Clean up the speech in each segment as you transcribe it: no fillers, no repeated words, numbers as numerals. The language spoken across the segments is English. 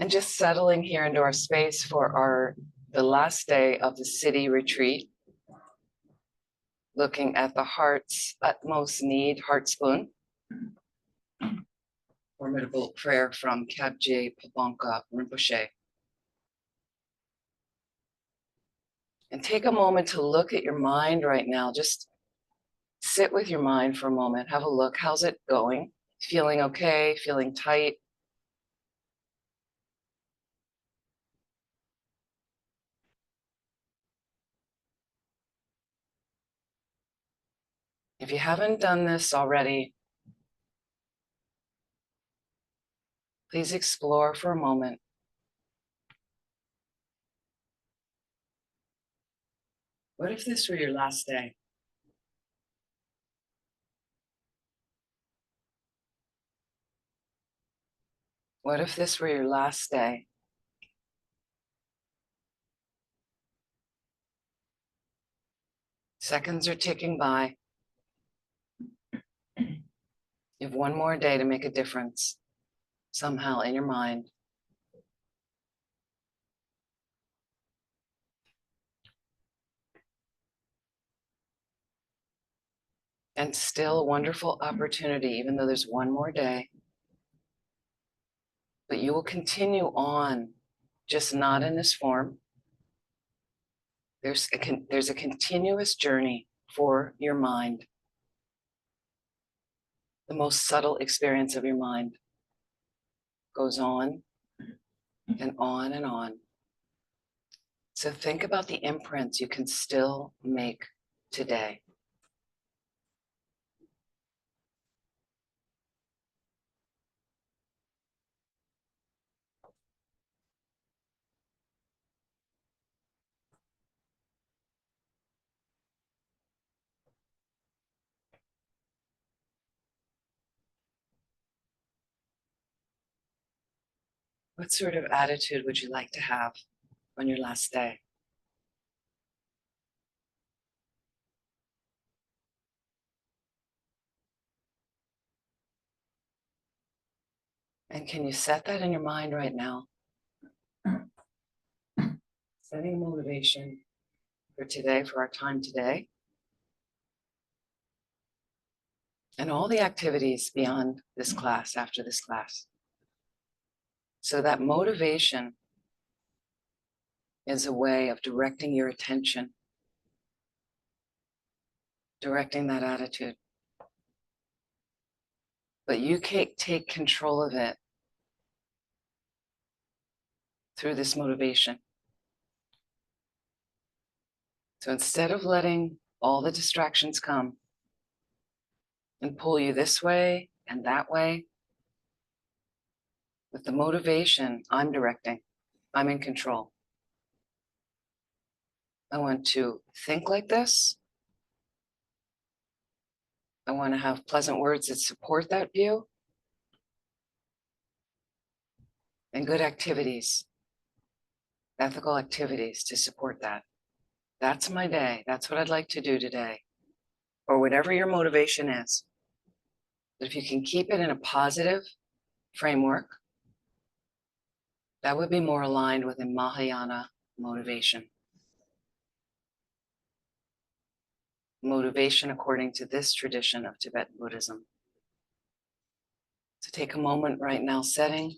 And just settling here into our space for the last day of the city retreat, looking at the heart's utmost need, heart spoon. Formidable prayer from Kabje Pabanka Rinpoche. And take a moment to look at your mind right now. Just sit with your mind for a moment. Have a look. How's it going? Feeling okay? Feeling tight? If you haven't done this already, please explore for a moment. What if this were your last day? What if this were your last day? Seconds are ticking by. You have one more day to make a difference somehow in your mind. And still a wonderful opportunity, even though there's one more day. But you will continue on, just not in this form. There's a continuous journey for your mind. The most subtle experience of your mind goes on and on and on. So think about the imprints you can still make today. What sort of attitude would you like to have on your last day? And can you set that in your mind right now? Setting motivation for today, for our time today. And all the activities beyond this class, after this class. So that motivation is a way of directing your attention, directing that attitude. But you can take control of it through this motivation. So instead of letting all the distractions come and pull you this way and that way, with the motivation, I'm directing, I'm in control. I want to think like this. I want to have pleasant words that support that view. And good activities, ethical activities to support that. That's my day. That's what I'd like to do today. Or whatever your motivation is. But if you can keep it in a positive framework, that would be more aligned with a Mahayana motivation. Motivation according to this tradition of Tibetan Buddhism. So take a moment right now, setting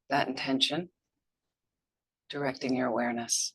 that intention, directing your awareness.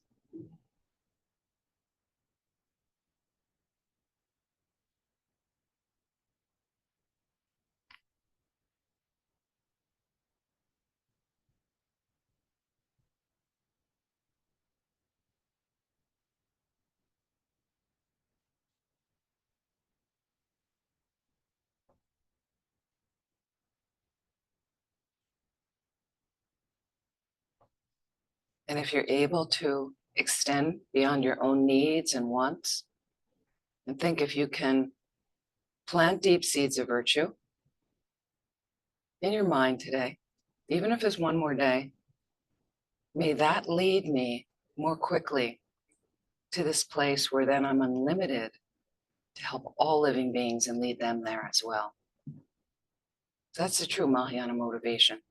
And if you're able to extend beyond your own needs and wants, and think if you can plant deep seeds of virtue in your mind today, even if it's one more day, may that lead me more quickly to this place where then I'm unlimited to help all living beings and lead them there as well. So that's the true Mahayana motivation.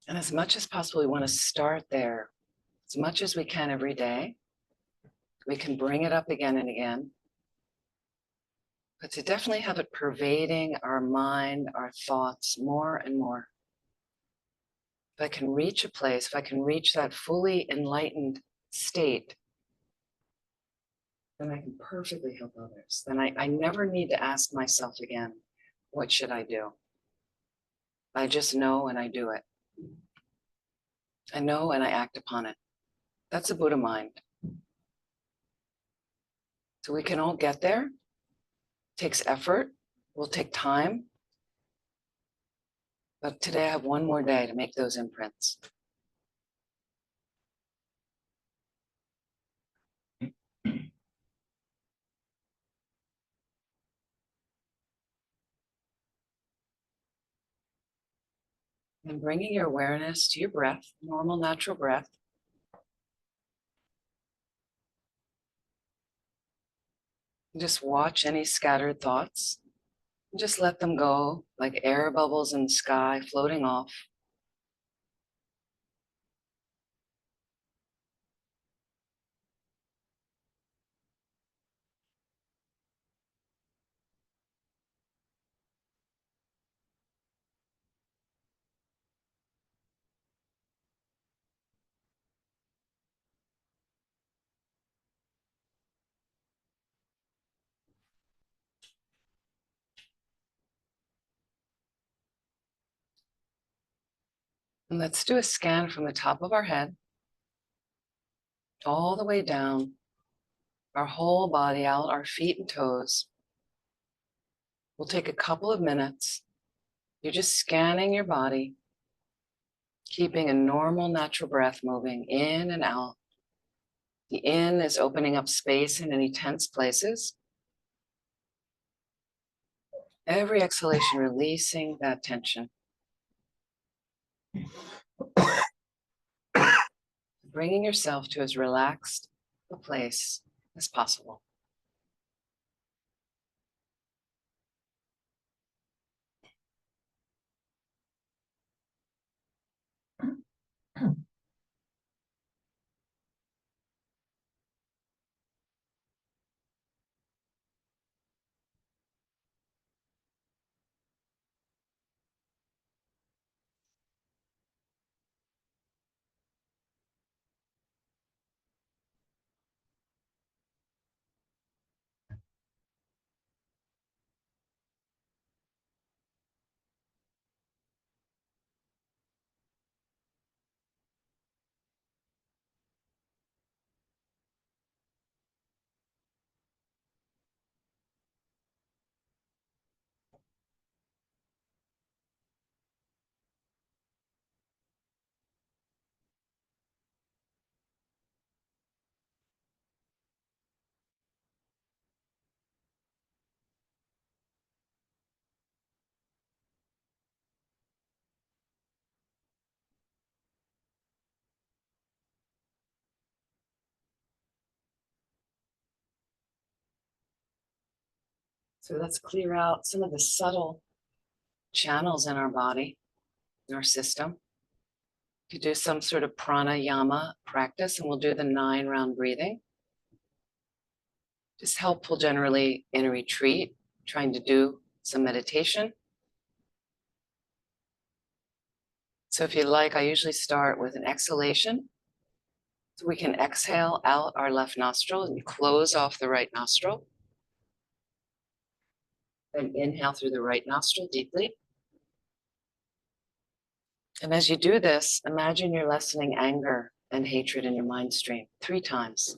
And as much as possible, we want to start there as much as we can every day. We can bring it up again and again, but to definitely have it pervading our mind, our thoughts more and more. If I can reach a place, if I can reach that fully enlightened state, then I can perfectly help others. Then I never need to ask myself again, what should I do? I just know and I do it. I know and I act upon it. That's a Buddha mind. So we can all get there. It takes effort, will take time. But today I have one more day to make those imprints. And bringing your awareness to your breath, normal, natural breath. And just watch any scattered thoughts. And just let them go like air bubbles in the sky floating off. And let's do a scan from the top of our head all the way down, our whole body out, our feet and toes. We'll take a couple of minutes. You're just scanning your body, keeping a normal, natural breath moving in and out. The in is opening up space in any tense places. Every exhalation, releasing that tension. Bringing yourself to as relaxed a place as possible. So let's clear out some of the subtle channels in our body, in our system. You do some sort of pranayama practice, and we'll do the 9-round breathing. Just helpful generally in a retreat, trying to do some meditation. So if you like, I usually start with an exhalation. So we can exhale out our left nostril and close off the right nostril. Then inhale through the right nostril deeply. And as you do this, imagine you're lessening anger and hatred in your mind stream 3 times.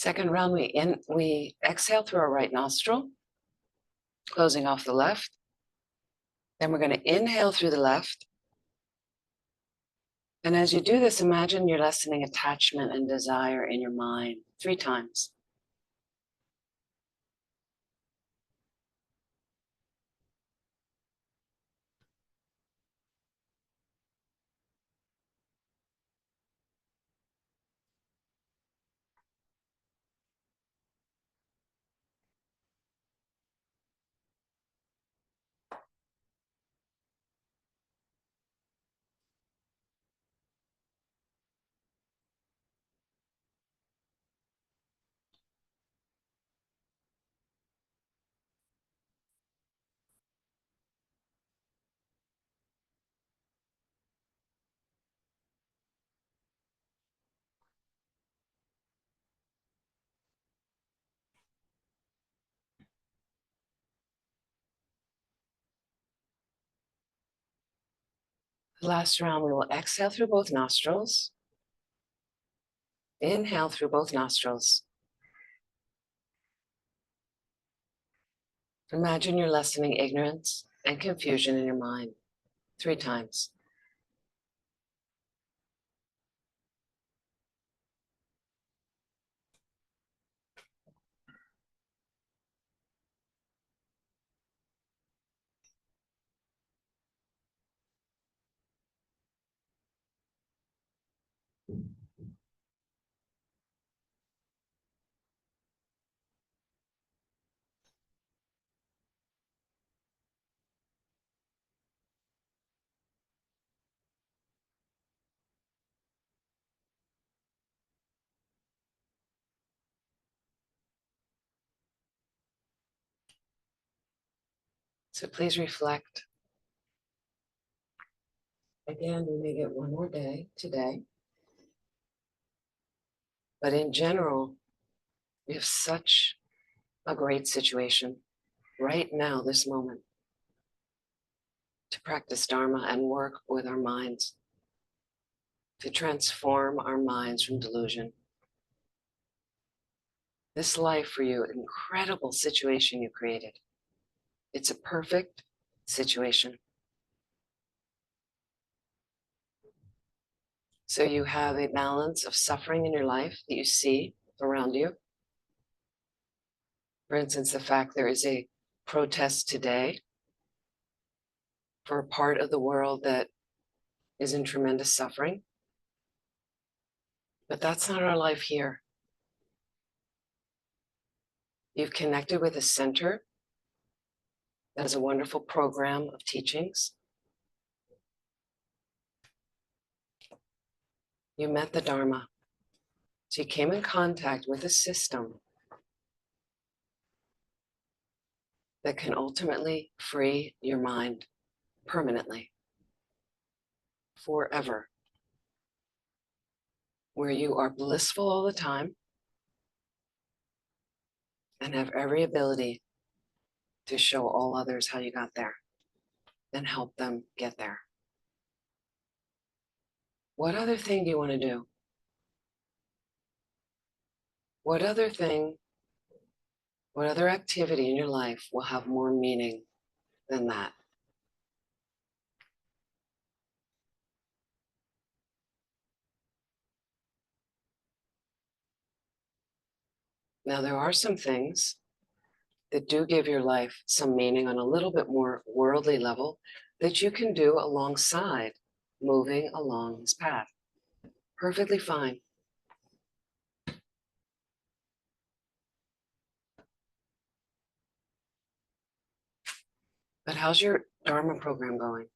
Second round, we exhale through our right nostril, closing off the left. Then we're going to inhale through the left. And as you do this, imagine you're lessening attachment and desire in your mind 3 times. The last round, we will exhale through both nostrils. Inhale through both nostrils. Imagine you're lessening ignorance and confusion in your mind 3 times. So please reflect. Again, we may get one more day today. But in general, we have such a great situation right now, this moment, to practice Dharma and work with our minds, to transform our minds from delusion. This life for you, incredible situation you created. It's a perfect situation. So you have a balance of suffering in your life that you see around you. For instance, the fact there is a protest today for a part of the world that is in tremendous suffering. But that's not our life here. You've connected with a center that has a wonderful program of teachings. You met the Dharma. So you came in contact with a system that can ultimately free your mind permanently, forever, where you are blissful all the time and have every ability to show all others how you got there and help them get there. What other thing do you want to do? What other thing, what other activity in your life will have more meaning than that? Now, there are some things that do give your life some meaning on a little bit more worldly level that you can do alongside moving along this path. Perfectly fine. But how's your Dharma program going?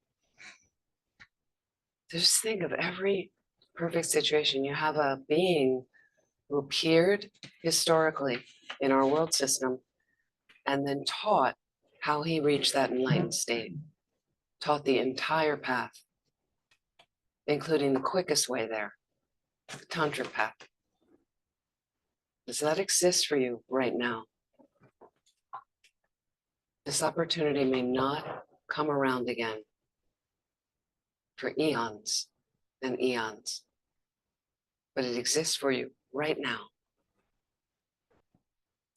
Just think of every perfect situation. You have a being who appeared historically in our world system and then taught how he reached that enlightened state, taught the entire path, including the quickest way there, the tantric path. Does that exist for you right now? This opportunity may not come around again for eons and eons, but it exists for you right now.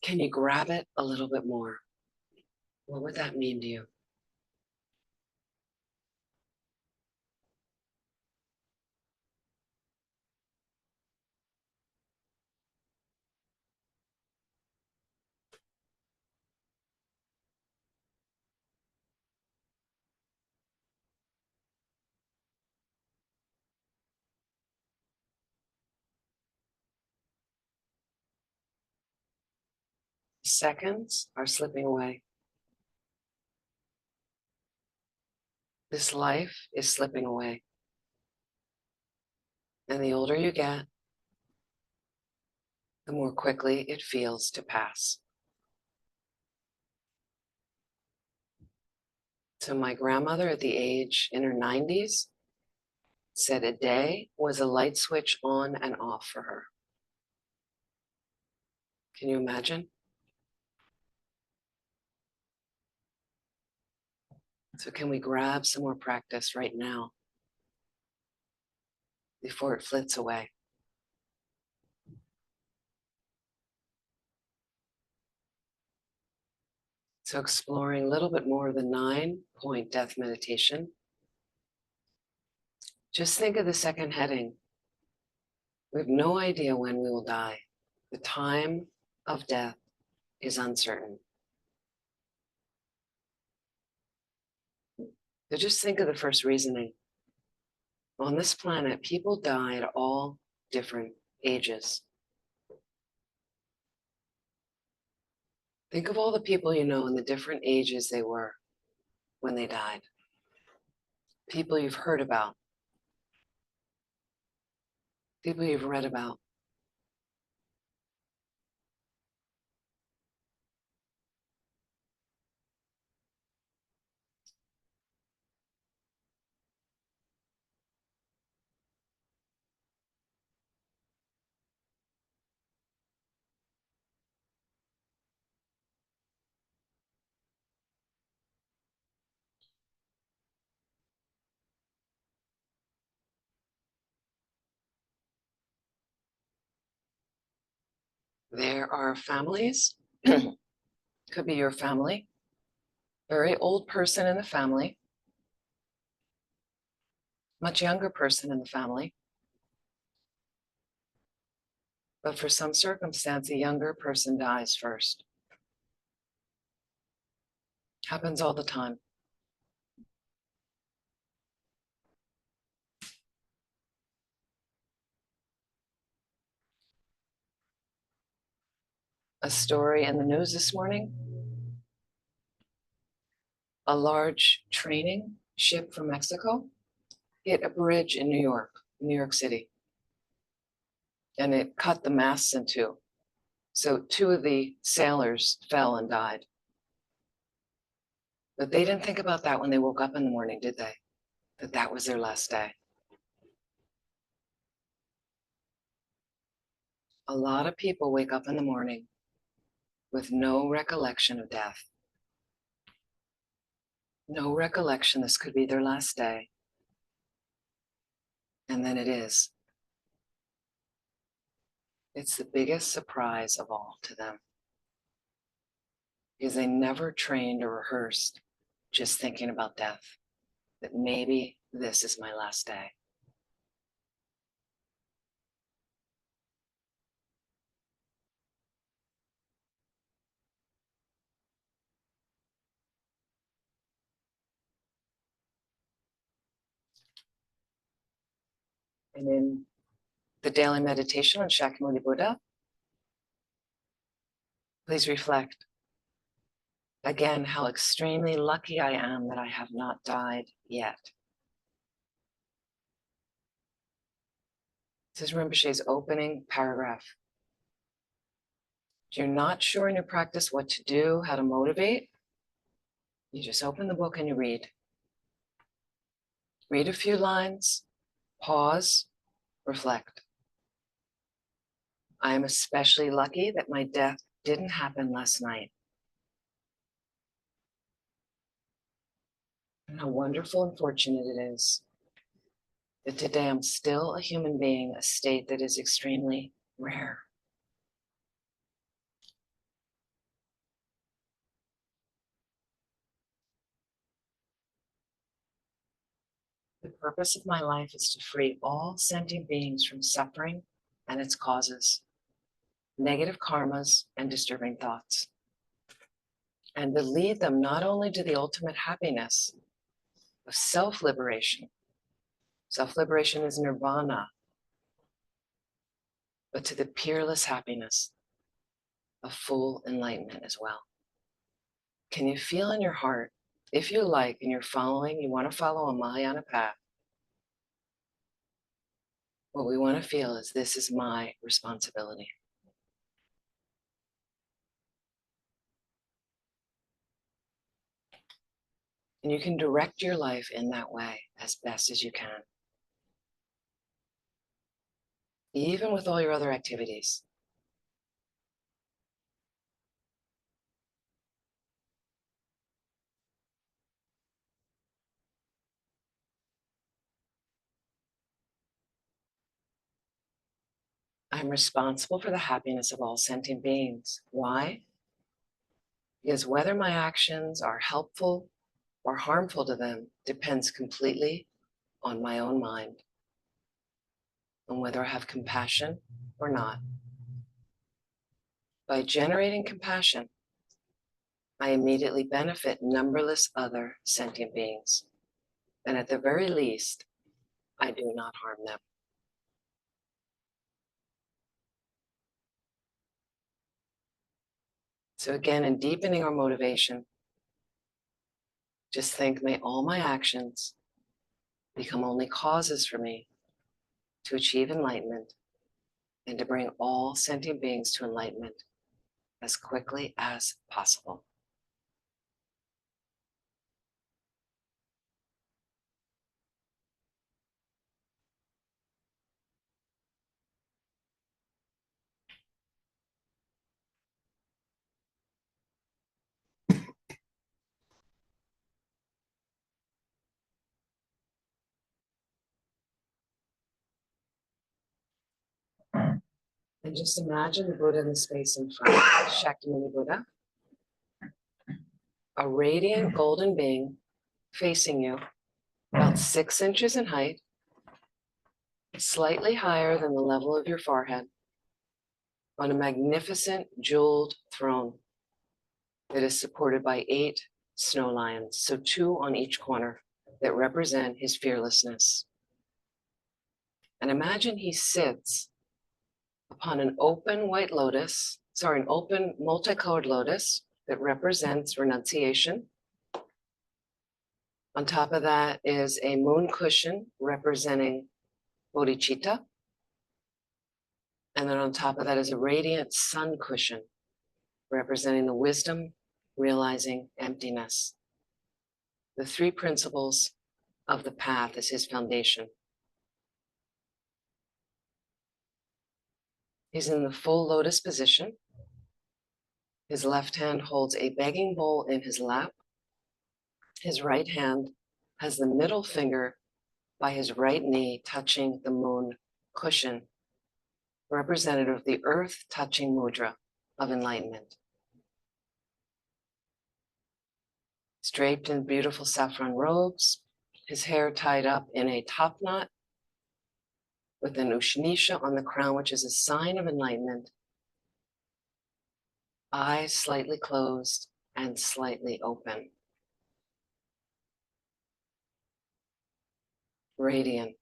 Can you grab it a little bit more? What would that mean to you? Seconds are slipping away. This life is slipping away. And the older you get, the more quickly it feels to pass. So my grandmother at the age in her 90s said a day was a light switch on and off for her. Can you imagine? So can we grab some more practice right now before it flits away? So exploring a little bit more of the 9-point death meditation. Just think of the second heading. We have no idea when we will die. The time of death is uncertain. So just think of the first reasoning. On this planet, people die at all different ages. Think of all the people you know and the different ages they were when they died. People you've heard about, people you've read about. There are families, could be your family, very old person in the family, much younger person in the family. But for some circumstance, a younger person dies first. Happens all the time. A story in the news this morning, a large training ship from Mexico hit a bridge in New York City, and it cut the masts in two. So 2 of the sailors fell and died. But they didn't think about that when they woke up in the morning, did they? That that was their last day. A lot of people wake up in the morning with no recollection of death. No recollection, this could be their last day. And then it is. It's the biggest surprise of all to them, because they never trained or rehearsed just thinking about death, that maybe this is my last day. And in the daily meditation on Shakyamuni Buddha, please reflect again how extremely lucky I am that I have not died yet. This is Rinpoche's opening paragraph. If you're not sure in your practice what to do, how to motivate, you just open the book and you read. Read a few lines, pause, reflect. I am especially lucky that my death didn't happen last night. And how wonderful and fortunate it is that today I'm still a human being, a state that is extremely rare. purpose of my life is to free all sentient beings from suffering and its causes, negative karmas, and disturbing thoughts, and to lead them not only to the ultimate happiness of self-liberation. Self-liberation is nirvana, but to the peerless happiness of full enlightenment as well. Can you feel in your heart, if you like, and you want to follow a Mahayana path, what we want to feel is this is my responsibility. And you can direct your life in that way as best as you can, even with all your other activities. I'm responsible for the happiness of all sentient beings. Why? Because whether my actions are helpful or harmful to them depends completely on my own mind, on whether I have compassion or not. By generating compassion, I immediately benefit numberless other sentient beings. And at the very least, I do not harm them. So again, in deepening our motivation, just think, may all my actions become only causes for me to achieve enlightenment and to bring all sentient beings to enlightenment as quickly as possible. And just imagine the Buddha in the space in front, Shakyamuni Buddha, a radiant golden being facing you, about 6 inches in height, slightly higher than the level of your forehead, on a magnificent jeweled throne that is supported by 8 snow lions, so 2 on each corner, that represent his fearlessness. And imagine he sits upon an open an open multicolored lotus that represents renunciation. On top of that is a moon cushion representing bodhicitta. And then on top of that is a radiant sun cushion representing the wisdom realizing emptiness. The 3 principles of the path is his foundation. He's in the full lotus position. His left hand holds a begging bowl in his lap. His right hand has the middle finger by his right knee touching the moon cushion, representative of the earth touching mudra of enlightenment. He's draped in beautiful saffron robes, his hair tied up in a top knot with an ushnisha on the crown, which is a sign of enlightenment. Eyes slightly closed and slightly open. Radiant.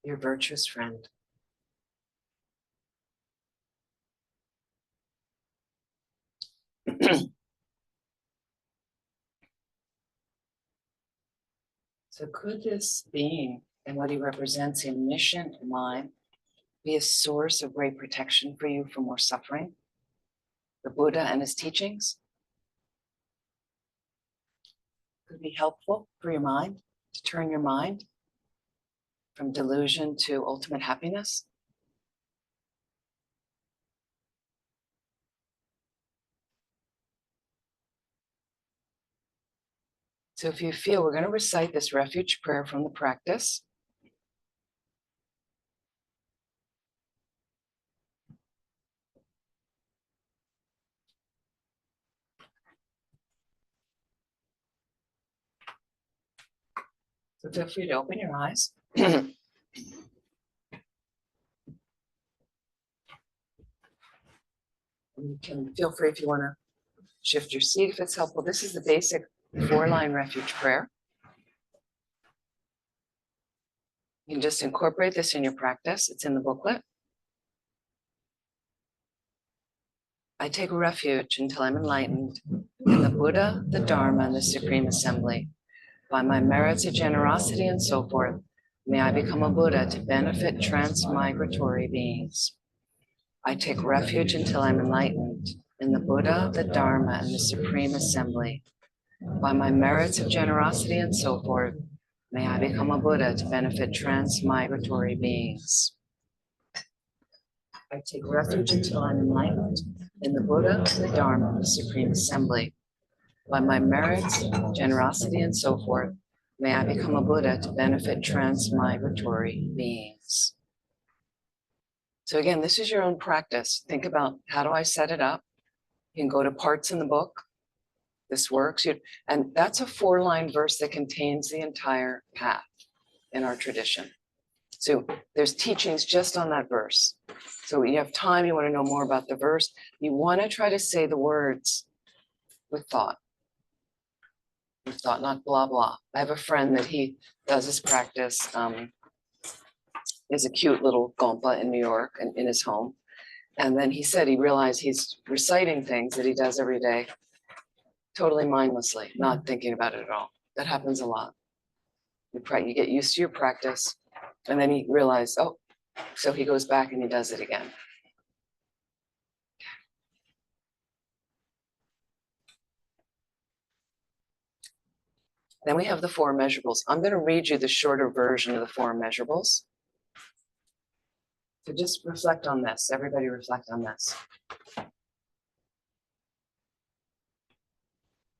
Your virtuous friend. So could this being and what he represents in mission in mind be a source of great protection for you from more suffering? The Buddha and his teachings could be helpful for your mind, to turn your mind from delusion to ultimate happiness. So if you feel, we're going to recite this refuge prayer from the practice. So feel free to open your eyes. You can feel free if you want to shift your seat if it's helpful. This is the basic 4-line refuge prayer. You can just incorporate this in your practice. It's in the booklet. I take refuge until I'm enlightened in the Buddha, the Dharma, and the Supreme Assembly. By my merits of generosity and so forth, may I become a Buddha to benefit transmigratory beings. I take refuge until I'm enlightened in the Buddha, the Dharma, and the Supreme Assembly. By my merits of generosity and so forth, may I become a Buddha to benefit transmigratory beings. I take refuge until I'm enlightened in the Buddha, the Dharma, and the Supreme Assembly. By my merits, generosity, and so forth, may I become a Buddha to benefit transmigratory beings. So again, this is your own practice. Think about, how do I set it up? You can go to parts in the book. This works. And that's a 4-line verse that contains the entire path in our tradition. So there's teachings just on that verse. So when you have time, you want to know more about the verse, you want to try to say the words with thought. With thought, not blah, blah. I have a friend that he does this practice. Is a cute little gompa in New York and in his home. And then he said he realized he's reciting things that he does every day, totally mindlessly, not thinking about it at all. That happens a lot. You get used to your practice, and then he realized, oh, so he goes back and he does it again. Then we have the 4 measurables. I'm going to read you the shorter version of the 4 measurables. So just reflect on this. Everybody reflect on this. You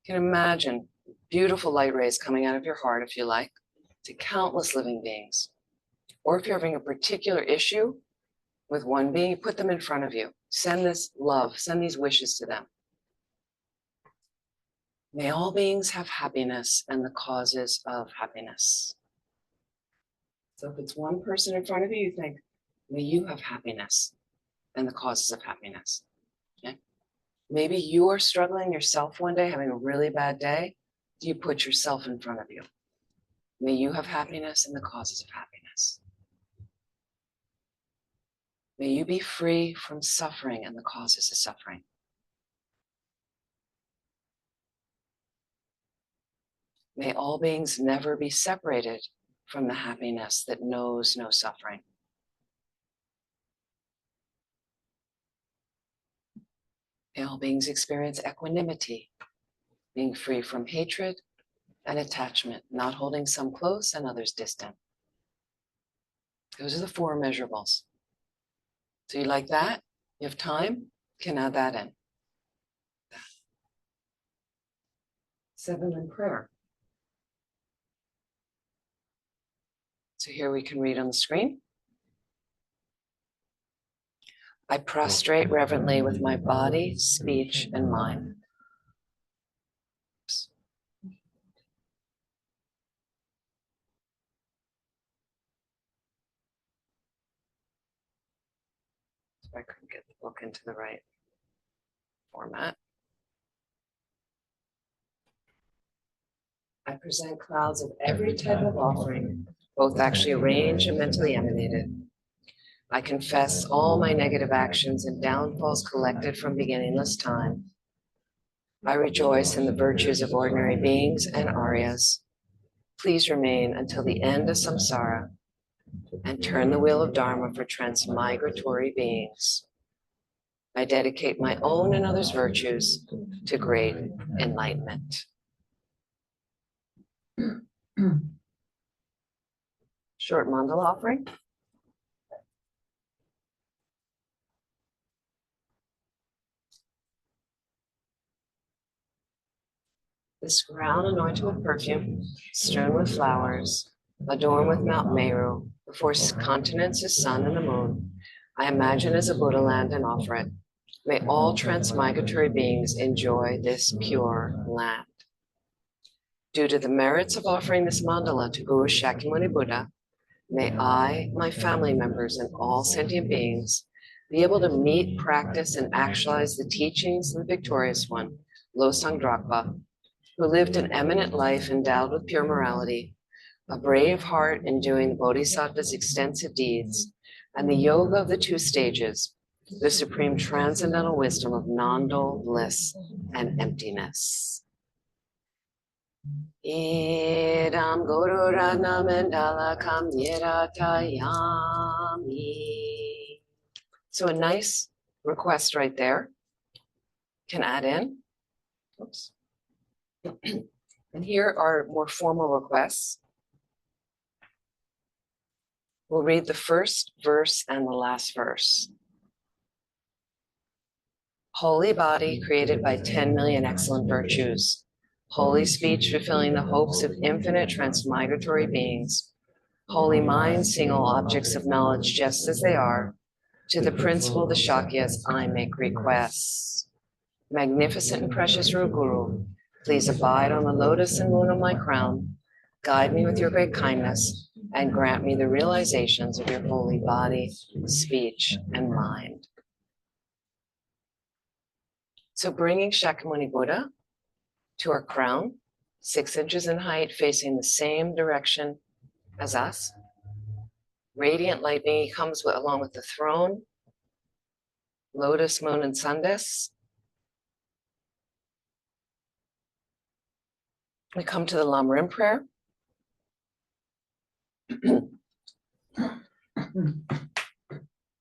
can imagine beautiful light rays coming out of your heart, if you like, to countless living beings. Or if you're having a particular issue with one being, you put them in front of you. Send this love, send these wishes to them. May all beings have happiness and the causes of happiness. So if it's one person in front of you, you think, may you have happiness and the causes of happiness. Okay? Maybe you are struggling yourself one day, having a really bad day. You put yourself in front of you. May you have happiness and the causes of happiness. May you be free from suffering and the causes of suffering. May all beings never be separated from the happiness that knows no suffering. May all beings experience equanimity, being free from hatred and attachment, not holding some close and others distant. Those are the 4 measurables. So you like that? You have time? You can add that in. 7 in prayer. So here we can read on the screen. I prostrate reverently with my body, speech, and mind. So I couldn't get the book into the right format. I present clouds of every type of offering, both actually arranged and mentally emanated. I confess all my negative actions and downfalls collected from beginningless time. I rejoice in the virtues of ordinary beings and Aryas. Please remain until the end of samsara and turn the wheel of Dharma for transmigratory beings. I dedicate my own and others' virtues to great enlightenment. Short mandala offering. This ground anointed with perfume, strewn with flowers, adorned with Mount Meru, the 4 continents, the sun and the moon, I imagine as a Buddha land and offer it. May all transmigratory beings enjoy this pure land. Due to the merits of offering this mandala to Guru Shakyamuni Buddha, may I, my family members, and all sentient beings be able to meet, practice, and actualize the teachings of the victorious one, Losang Drakpa, who lived an eminent life endowed with pure morality, a brave heart in doing the Bodhisattva's extensive deeds, and the yoga of the two stages, the supreme transcendental wisdom of non-dual bliss and emptiness. Idam Guru Ratna Mandala Kam Niratayami. So a nice request right there. Can add in. Oops. And here are more formal requests. We'll read the first verse and the last verse. Holy body created by 10 million excellent virtues. Holy speech fulfilling the hopes of infinite transmigratory beings. Holy mind seeing all objects of knowledge just as they are. To the principle of the Shakyas, I make requests. Magnificent and precious Rupa Guru, please abide on the lotus and moon of my crown. Guide me with your great kindness and grant me the realizations of your holy body, speech, and mind. So bringing Shakyamuni Buddha to our crown, 6 inches in height, facing the same direction as us. Radiant light being comes along with the throne, lotus, moon, and sun discs. We come to the Lamrim prayer.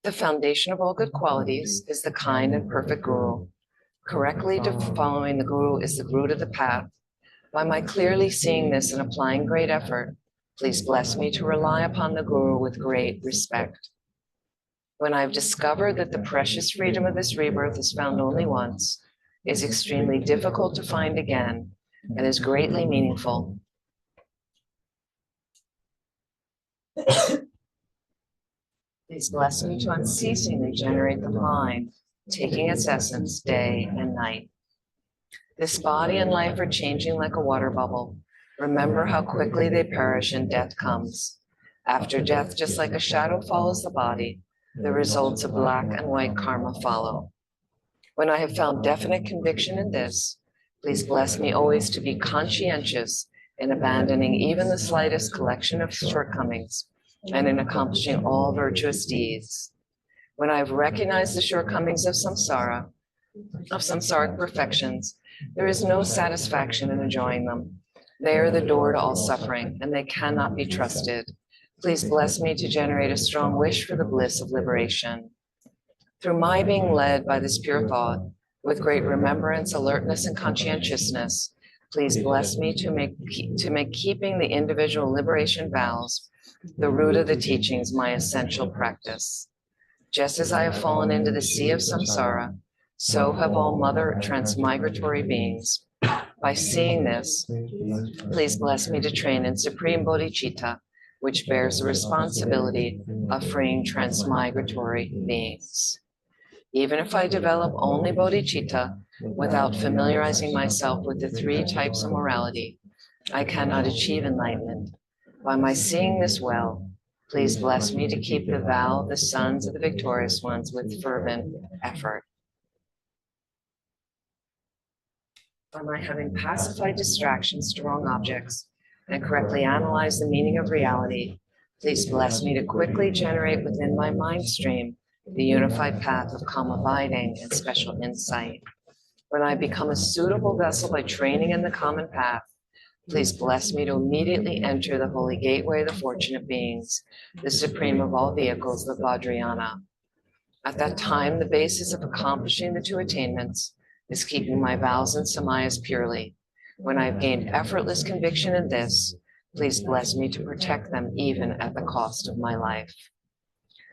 The foundation of all good qualities is the kind and perfect Guru. Correctly following the Guru is the root of the path. By my clearly seeing this and applying great effort, please bless me to rely upon the Guru with great respect. When I've discovered that the precious freedom of this rebirth is found only once, is extremely difficult to find again, and is greatly meaningful, please bless me to unceasingly generate the mind, taking its essence day and night. This body and life are changing like a water bubble. Remember how quickly they perish and death comes. After death, just like a shadow follows the body, the results of black and white karma follow. When I have found definite conviction in this, please bless me always to be conscientious in abandoning even the slightest collection of shortcomings and in accomplishing all virtuous deeds. When I've recognized the shortcomings of samsaric perfections, there is no satisfaction in enjoying them. They are the door to all suffering, and they cannot be trusted. Please bless me to generate a strong wish for the bliss of liberation. Through my being led by this pure thought, with great remembrance, alertness, and conscientiousness, please bless me to make keeping the individual liberation vows, the root of the teachings, my essential practice. Just as I have fallen into the sea of samsara, so have all mother transmigratory beings. By seeing this, please bless me to train in supreme bodhicitta, which bears the responsibility of freeing transmigratory beings. Even if I develop only bodhicitta without familiarizing myself with the 3 types of morality, I cannot achieve enlightenment. By my seeing this well, please bless me to keep the vow of the sons of the victorious ones with fervent effort. By my having pacified distractions to wrong objects and correctly analyzed the meaning of reality, please bless me to quickly generate within my mind stream the unified path of calm abiding and special insight. When I become a suitable vessel by training in the common path, please bless me to immediately enter the holy gateway of the fortunate beings, the supreme of all vehicles, the Vajrayana. At that time, the basis of accomplishing the 2 attainments is keeping my vows and samayas purely. When I've gained effortless conviction in this, please bless me to protect them even at the cost of my life.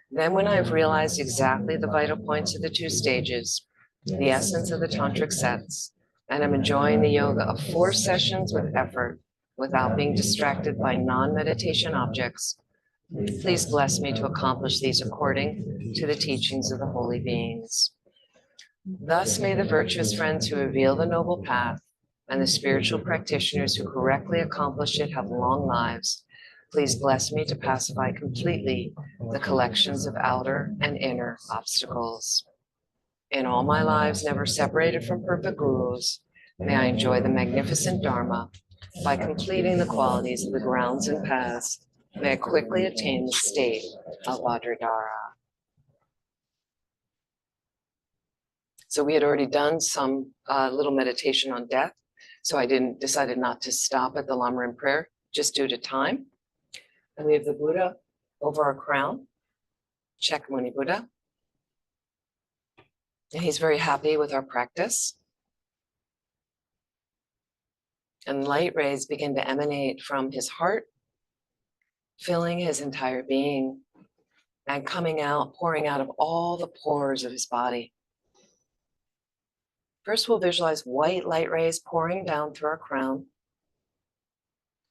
Then when I've realized exactly the vital points of the 2 stages, the essence of the tantric sets, and I'm enjoying the yoga of 4 sessions with effort without being distracted by non-meditation objects, please bless me to accomplish these according to the teachings of the holy beings. Thus may the virtuous friends who reveal the noble path and the spiritual practitioners who correctly accomplish it have long lives. Please bless me to pacify completely the collections of outer and inner obstacles. In all my lives, never separated from perfect gurus, may I enjoy the magnificent Dharma by completing the qualities of the grounds and paths. May I quickly attain the state of Vajradhara. So we had already done some little meditation on death. So I decided not to stop at the Lamrim prayer just due to time. And we have the Buddha over our crown, Shakyamuni Buddha. And he's very happy with our practice. And light rays begin to emanate from his heart, filling his entire being and coming out, pouring out of all the pores of his body. First, we'll visualize white light rays pouring down through our crown,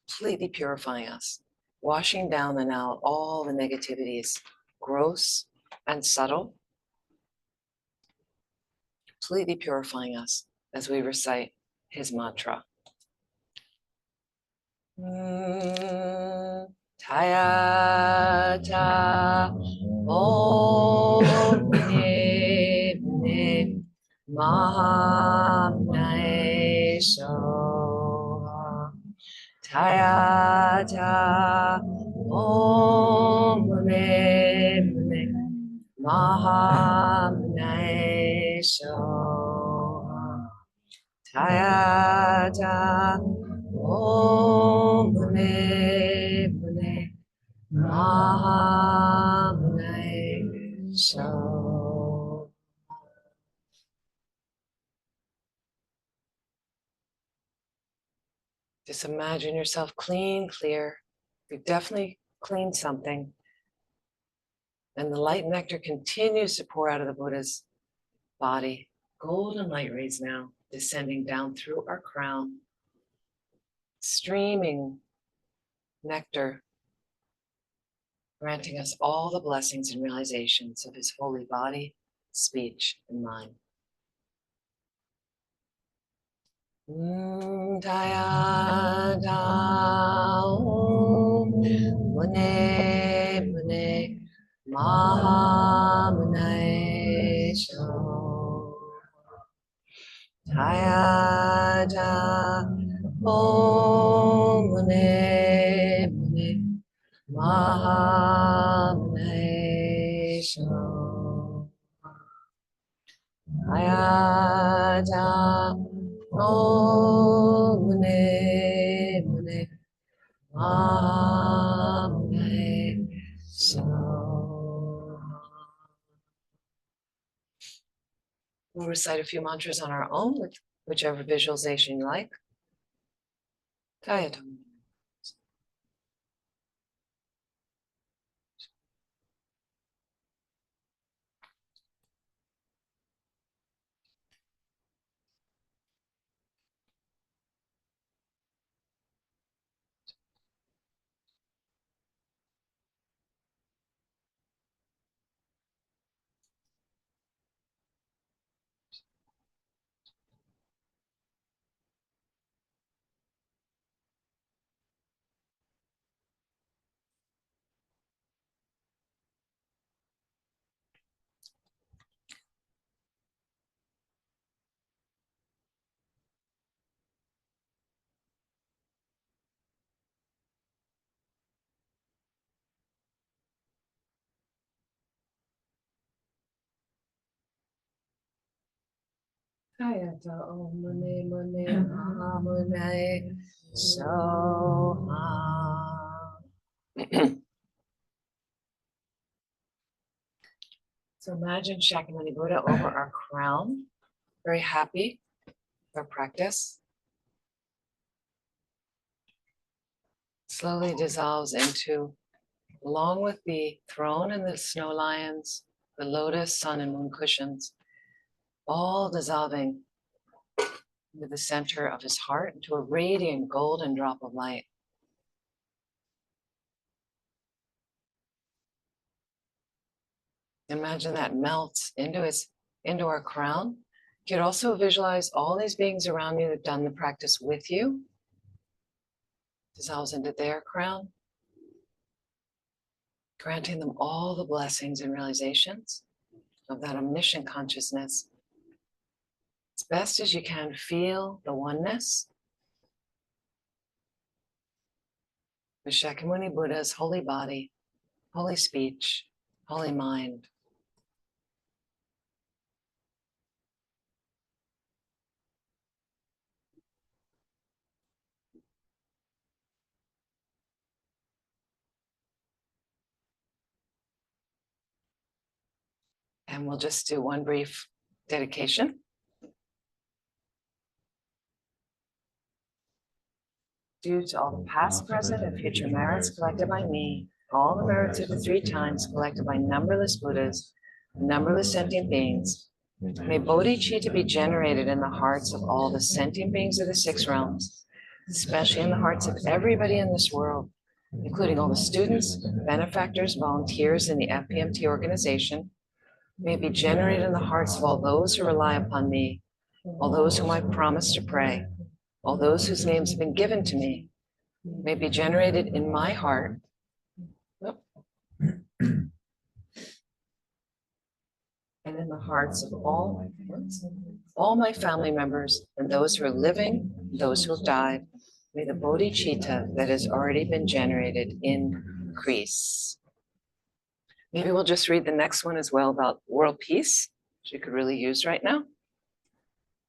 completely purifying us, washing down and out all the negativities, gross and subtle, completely purifying us as we recite his mantra. Tayata Om Mne Mahamnai Soha Tayata Om Mne Mahamnai Soha Tayata Om Mne Mahamnai Soha. Just imagine yourself clean, clear. You've definitely cleaned something. And the light nectar continues to pour out of the Buddha's body. Golden light rays now descending down through our crown, streaming nectar, granting us all the blessings and realizations of his holy body, speech, and mind. Tayata Om Mne Mahamnai Soha Tayata Om Mne Mahamnai Soha Tayata Om Mne Mahamnai Soha. We'll recite a few mantras on our own, with whichever visualization you like. Tayata. Tayata Om Mne Mahamnai Soha. So imagine Shakyamuni Buddha over our crown, very happy with our practice. Slowly dissolves into, along with the throne and the snow lions, the lotus, sun, and moon cushions, all dissolving into the center of his heart into a radiant golden drop of light. Imagine that melts into our crown, You could also visualize all these beings around you that have done the practice with you, dissolves into their crown, granting them all the blessings and realizations of that omniscient consciousness. As best as you can, feel the oneness with Shakyamuni Buddha's holy body, holy speech, holy mind. And we'll just do one brief dedication. Due to all the past, present, and future merits collected by me, all the merits of the 3 times collected by numberless Buddhas, numberless sentient beings, may bodhicitta be generated in the hearts of all the sentient beings of the 6 realms, especially in the hearts of everybody in this world, including all the students, benefactors, volunteers in the FPMT organization, may be generated in the hearts of all those who rely upon me, all those whom I promise to pray, all those whose names have been given to me, may be generated in my heart. And in the hearts of all my family members and those who are living, those who have died, may the bodhicitta that has already been generated increase. Maybe we'll just read the next one as well about world peace, which you could really use right now.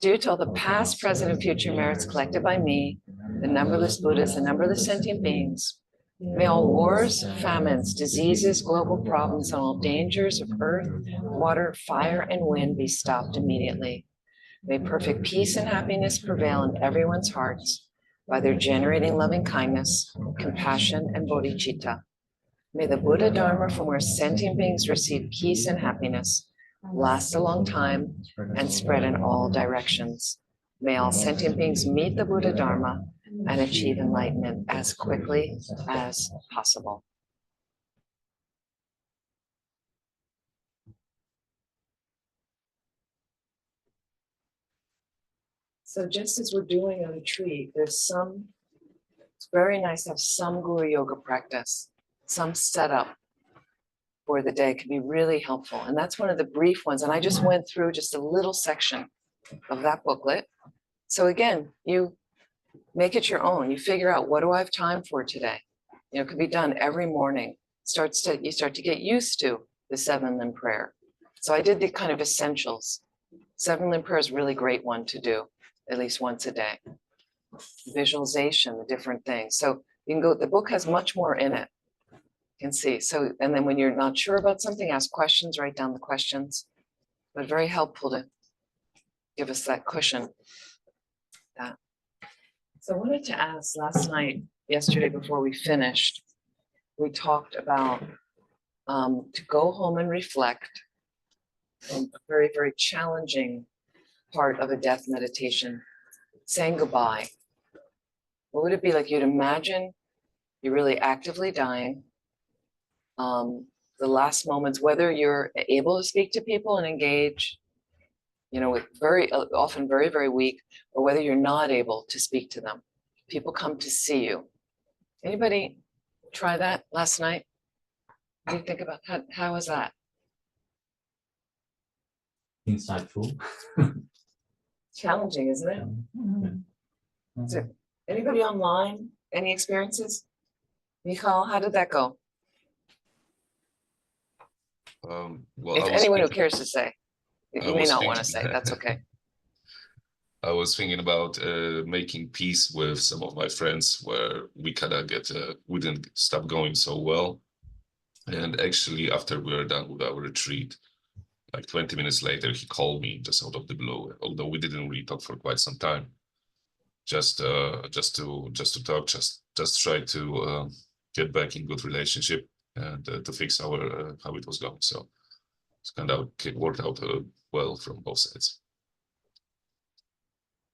Due to all the past, present, and future merits collected by me, the numberless Buddhas, the numberless sentient beings, may all wars, famines, diseases, global problems, and all dangers of earth, water, fire, and wind be stopped immediately. May perfect peace and happiness prevail in everyone's hearts by their generating loving kindness, compassion, and bodhicitta. May the Buddha Dharma from where sentient beings receive peace and happiness last a long time and spread in all directions. May all sentient beings meet the Buddha Dharma and achieve enlightenment as quickly as possible. So just as we're doing a retreat, it's very nice to have some Guru Yoga practice, some setup for the day can be really helpful. And that's one of the brief ones. And I just went through just a little section of that booklet. So again, you make it your own. You figure out, what do I have time for today? It could be done every morning. You start to get used to the 7-limb prayer. So I did the kind of essentials. 7-limb prayer is a really great one to do at least once a day. Visualization, the different things. So you can go, the book has much more in it. You can see. So, and then when you're not sure about something, ask questions, write down the questions. But very helpful to give us that cushion. So I wanted to ask yesterday before we finished, we talked about to go home and reflect on a very, very challenging part of a death meditation, saying goodbye. What would it be like? You'd imagine you're really actively dying. The last moments, whether you're able to speak to people and engage, with very often very, very weak, or whether you're not able to speak to them. People come to see you. Anybody try that last night? What do you think about how was that? Insightful. Challenging, isn't it? Mm-hmm. So, anybody online? Any experiences? Michal, how did that go? Well, if anyone who cares to say, you may not want to say, that's okay. I was thinking about making peace with some of my friends where we kind of we didn't stop going so well. And actually, after we were done with our retreat, like 20 minutes later, he called me just out of the blue, although we didn't really talk for quite some time. Just to talk, just try to get back in good relationship and to fix our how it was going. So it's kind of worked out well from both sides.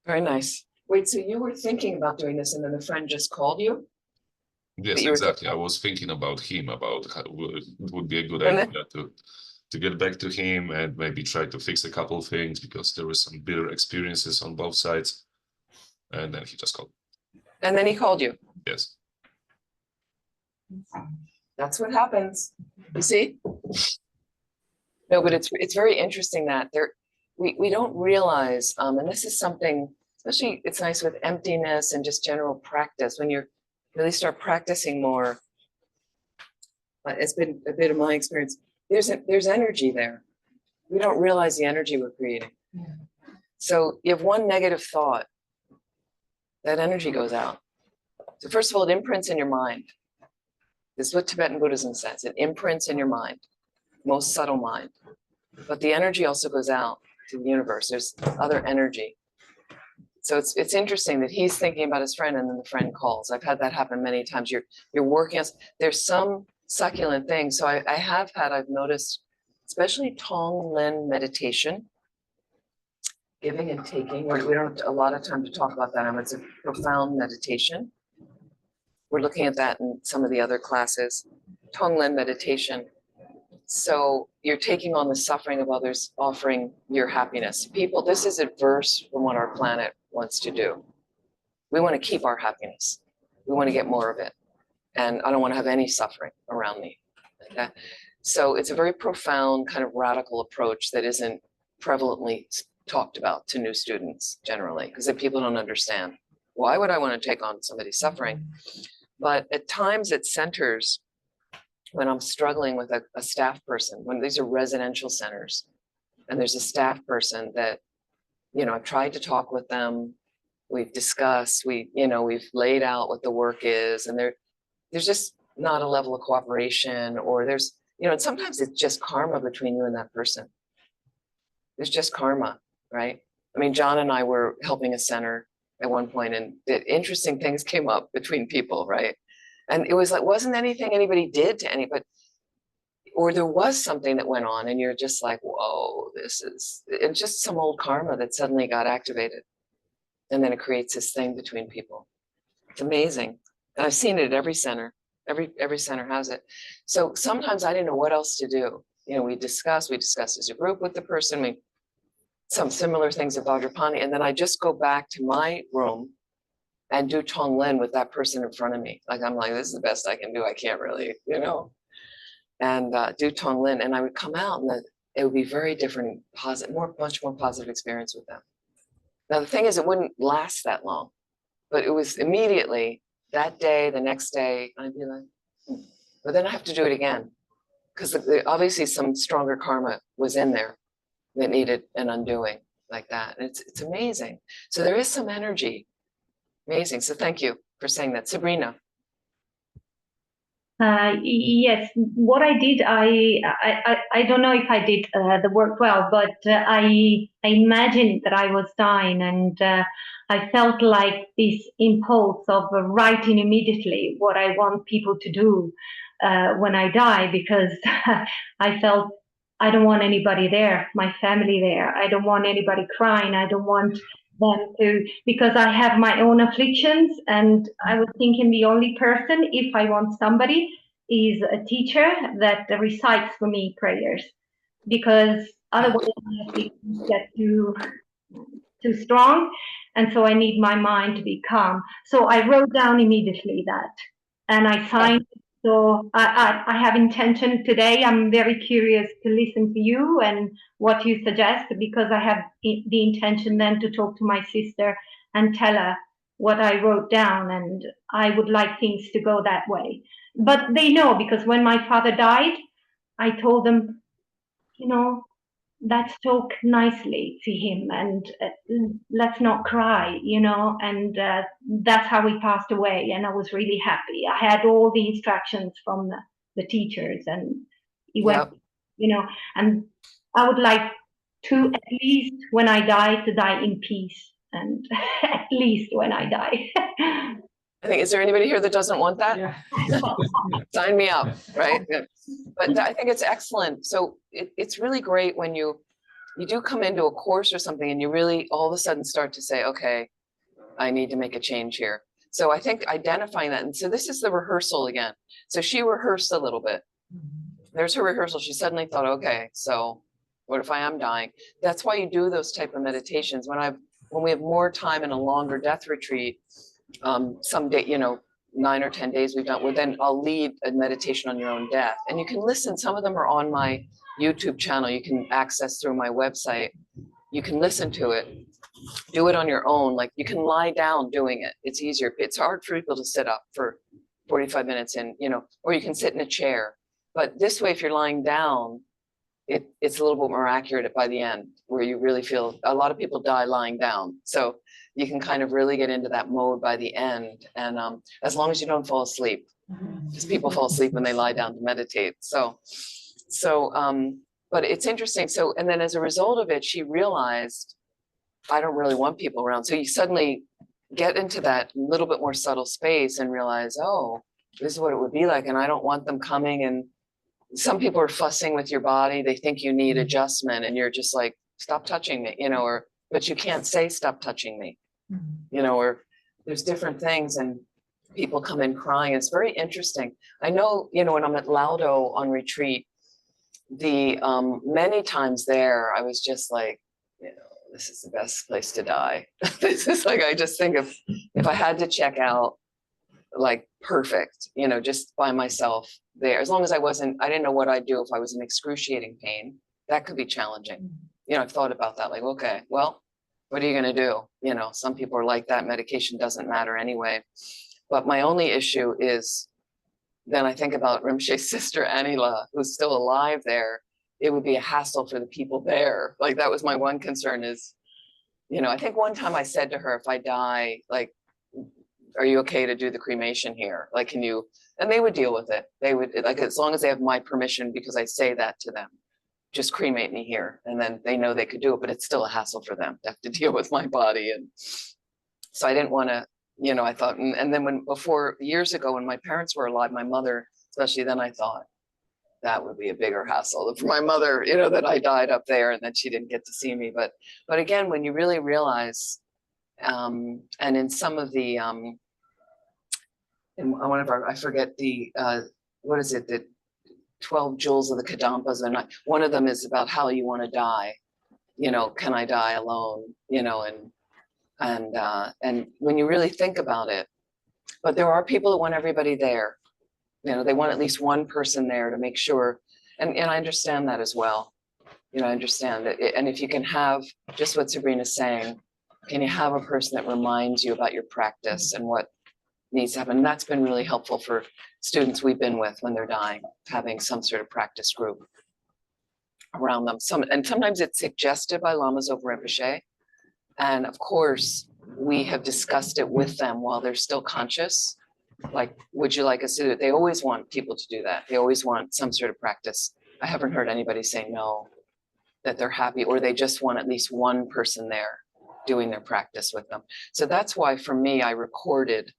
Very nice. Wait, so you were thinking about doing this and then the friend just called you? Yes, exactly. I was thinking about him, about how it would be a good idea to get back to him and maybe try to fix a couple of things because there were some bitter experiences on both sides. And then he just called. And then he called you. Yes. That's what happens. You see? No, but it's very interesting that we don't realize, and this is something, especially it's nice with emptiness and just general practice when you really start practicing more. It's been a bit of my experience. There's energy there. We don't realize the energy we're creating. So you have one negative thought, that energy goes out. So first of all, it imprints in your mind. This is what Tibetan Buddhism says. It imprints in your mind, most subtle mind. But the energy also goes out to the universe. There's other energy. So it's interesting that he's thinking about his friend and then the friend calls. I've had that happen many times. You're working, there's some succulent thing. So I've noticed, especially Tonglen meditation, giving and taking. We don't have a lot of time to talk about that. It's a profound meditation. We're looking at that in some of the other classes. Tonglen meditation. So you're taking on the suffering of others, offering your happiness. People, this is adverse from what our planet wants to do. We want to keep our happiness. We want to get more of it. And I don't want to have any suffering around me. Okay? So it's a very profound kind of radical approach that isn't prevalently talked about to new students generally, because people don't understand. Why would I want to take on somebody's suffering? But at times at centers, when I'm struggling with a staff person, when these are residential centers, and there's a staff person that, I've tried to talk with them, we've discussed, we've laid out what the work is, and there's just not a level of cooperation, or there's, and sometimes it's just karma between you and that person. There's just karma, right? I mean, John and I were helping a center at one point, and interesting things came up between people, right? And it was like, wasn't anything anybody did to anybody, or there was something that went on, and you're just like, whoa, it's just some old karma that suddenly got activated. And then it creates this thing between people. It's amazing. And I've seen it at every center. Every center has it. So sometimes I didn't know what else to do. We discussed as a group with the person, some similar things at Vajrapani, and then I just go back to my room and do Tonglen with that person in front of me. I'm like, this is the best I can do. I can't really, and do Tonglen. And I would come out and it would be very different, much more positive experience with them. Now, the thing is, it wouldn't last that long, but it was immediately that day, the next day, I'd be like, but then I have to do it again, because obviously some stronger karma was in there that needed an undoing like that. And it's amazing. So there is some energy. Amazing. So thank you for saying that. Sabrina. Yes, what I did, I don't know if I did the work well, but I imagined that I was dying, and I felt like this impulse of writing immediately what I want people to do when I die, because I felt I don't want anybody there, my family there. I don't want anybody crying. I don't want them to, because I have my own afflictions, and I was thinking the only person, if I want somebody, is a teacher that recites for me prayers, because otherwise my afflictions get too strong, and so I need my mind to be calm. So I wrote down immediately that, and I signed. So I have intention today. I'm very curious to listen to you and what you suggest, because I have the intention then to talk to my sister and tell her what I wrote down, and I would like things to go that way. But they know, because when my father died, I told them, let's talk nicely to him, and let's not cry, and that's how he passed away. And I was really happy. I had all the instructions from the teachers, and he went, and I would like to, at least when I die, to die in peace, and at least when I die. I think, is there anybody here that doesn't want that? Yeah. Sign me up, right? But I think it's excellent. So it's really great when you do come into a course or something, and you really all of a sudden start to say, okay, I need to make a change here. So I think identifying that, and so this is the rehearsal again. So she rehearsed a little bit, there's her rehearsal. She suddenly thought, okay, so what if I am dying? That's why you do those type of meditations. When we have more time in a longer death retreat, some day, 9 or 10 days we've done, well, then I'll lead a meditation on your own death. And you can listen. Some of them are on my YouTube channel. You can access through my website. You can listen to it, do it on your own. Like you can lie down doing it. It's easier. It's hard for people to sit up for 45 minutes and, or you can sit in a chair. But this way, if you're lying down, it's a little bit more accurate by the end, where you really feel, a lot of people die lying down. So you can kind of really get into that mode by the end. And as long as you don't fall asleep, because people fall asleep when they lie down to meditate. But it's interesting. So, and then as a result of it, she realized, I don't really want people around. So you suddenly get into that little bit more subtle space and realize, oh, this is what it would be like. And I don't want them coming. And some people are fussing with your body. They think you need adjustment and you're just like, stop touching me, but you can't say, stop touching me, or there's different things and people come in crying. It's very interesting. I know, when I'm at Laudo on retreat, the many times there, I was just like, this is the best place to die. This is like, I just think if I had to check out, like perfect, just by myself there, as long as I didn't know what I'd do if I was in excruciating pain. That could be challenging. I've thought about that, like, okay, well, what are you going to do? Some people are like that. Medication doesn't matter anyway. But my only issue is, then I think about Rinpoche's sister Anila, who's still alive there. It would be a hassle for the people there. Like that was my one concern is, I think one time I said to her, if I die, like, are you okay to do the cremation here? Like, can you, and they would deal with it. They would, like, as long as they have my permission, because I say that to them, just cremate me here. And then they know they could do it, but it's still a hassle for them to have to deal with my body. And so I didn't want to, I thought, and then years ago, when my parents were alive, my mother, especially, then I thought that would be a bigger hassle for my mother, that I died up there and that she didn't get to see me. But again, when you really realize, and in some of the, in one of our, I forget the, what is it, the 12 jewels of the Kadampas, and one of them is about how you want to die. Can I die alone? And when you really think about it, but there are people that want everybody there. They want at least one person there to make sure. And I understand that as well. I understand that. And if you can have just what Sabrina's saying, can you have a person that reminds you about your practice and what needs to happen? And that's been really helpful for students we've been with when they're dying, having some sort of practice group around them. And sometimes it's suggested by Lamas over Rinpoche. And of course, we have discussed it with them while they're still conscious. Like, would you like us to do it? They always want people to do that. They always want some sort of practice. I haven't heard anybody say no, that they're happy, or they just want at least one person there doing their practice with them. So that's why for me, I recorded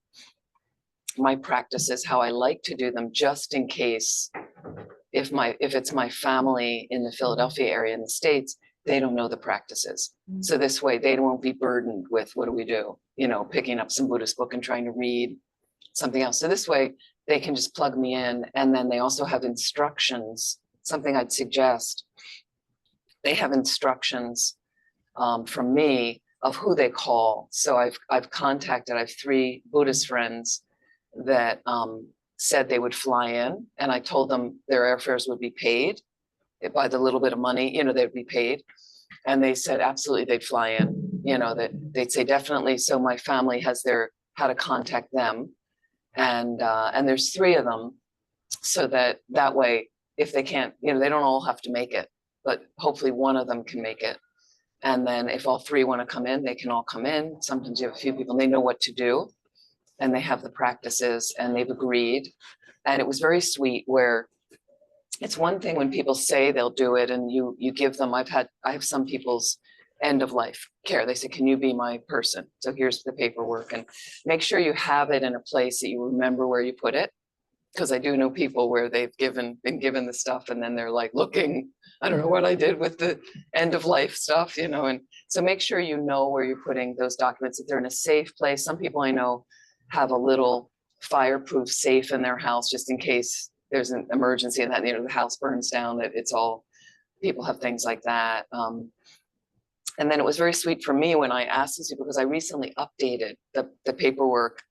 my practices, how I like to do them, just in case if it's my family in the Philadelphia area in the States, they don't know the practices. So this way they won't be burdened with, what do we do? Picking up some Buddhist book and trying to read something else. So this way they can just plug me in. And then they also have instructions, something I'd suggest. They have instructions from me of who they call. So I've contacted, I have 3 Buddhist friends that said they would fly in, and I told them their airfares would be paid by the little bit of money, they'd be paid. And they said, absolutely, they'd fly in, that they'd say definitely. So my family has how to contact them. And there's 3 of them, so that way, if they can't, they don't all have to make it, but hopefully one of them can make it. And then if all 3 want to come in, they can all come in. Sometimes you have a few people, and they know what to do, and they have the practices, and they've agreed. And it was very sweet, where it's one thing when people say they'll do it and you give them, I have some people's end of life care. They say, can you be my person? So here's the paperwork, and make sure you have it in a place that you remember where you put it. Because I do know people where they've been given the stuff, and then they're like looking, I don't know what I did with the end of life stuff, and so make sure you know where you're putting those documents, if they're in a safe place. Some people I know have a little fireproof safe in their house, just in case there's an emergency and that, you know, the house burns down, it's all, people have things like that. And then it was very sweet for me when I asked these people, because I recently updated the paperwork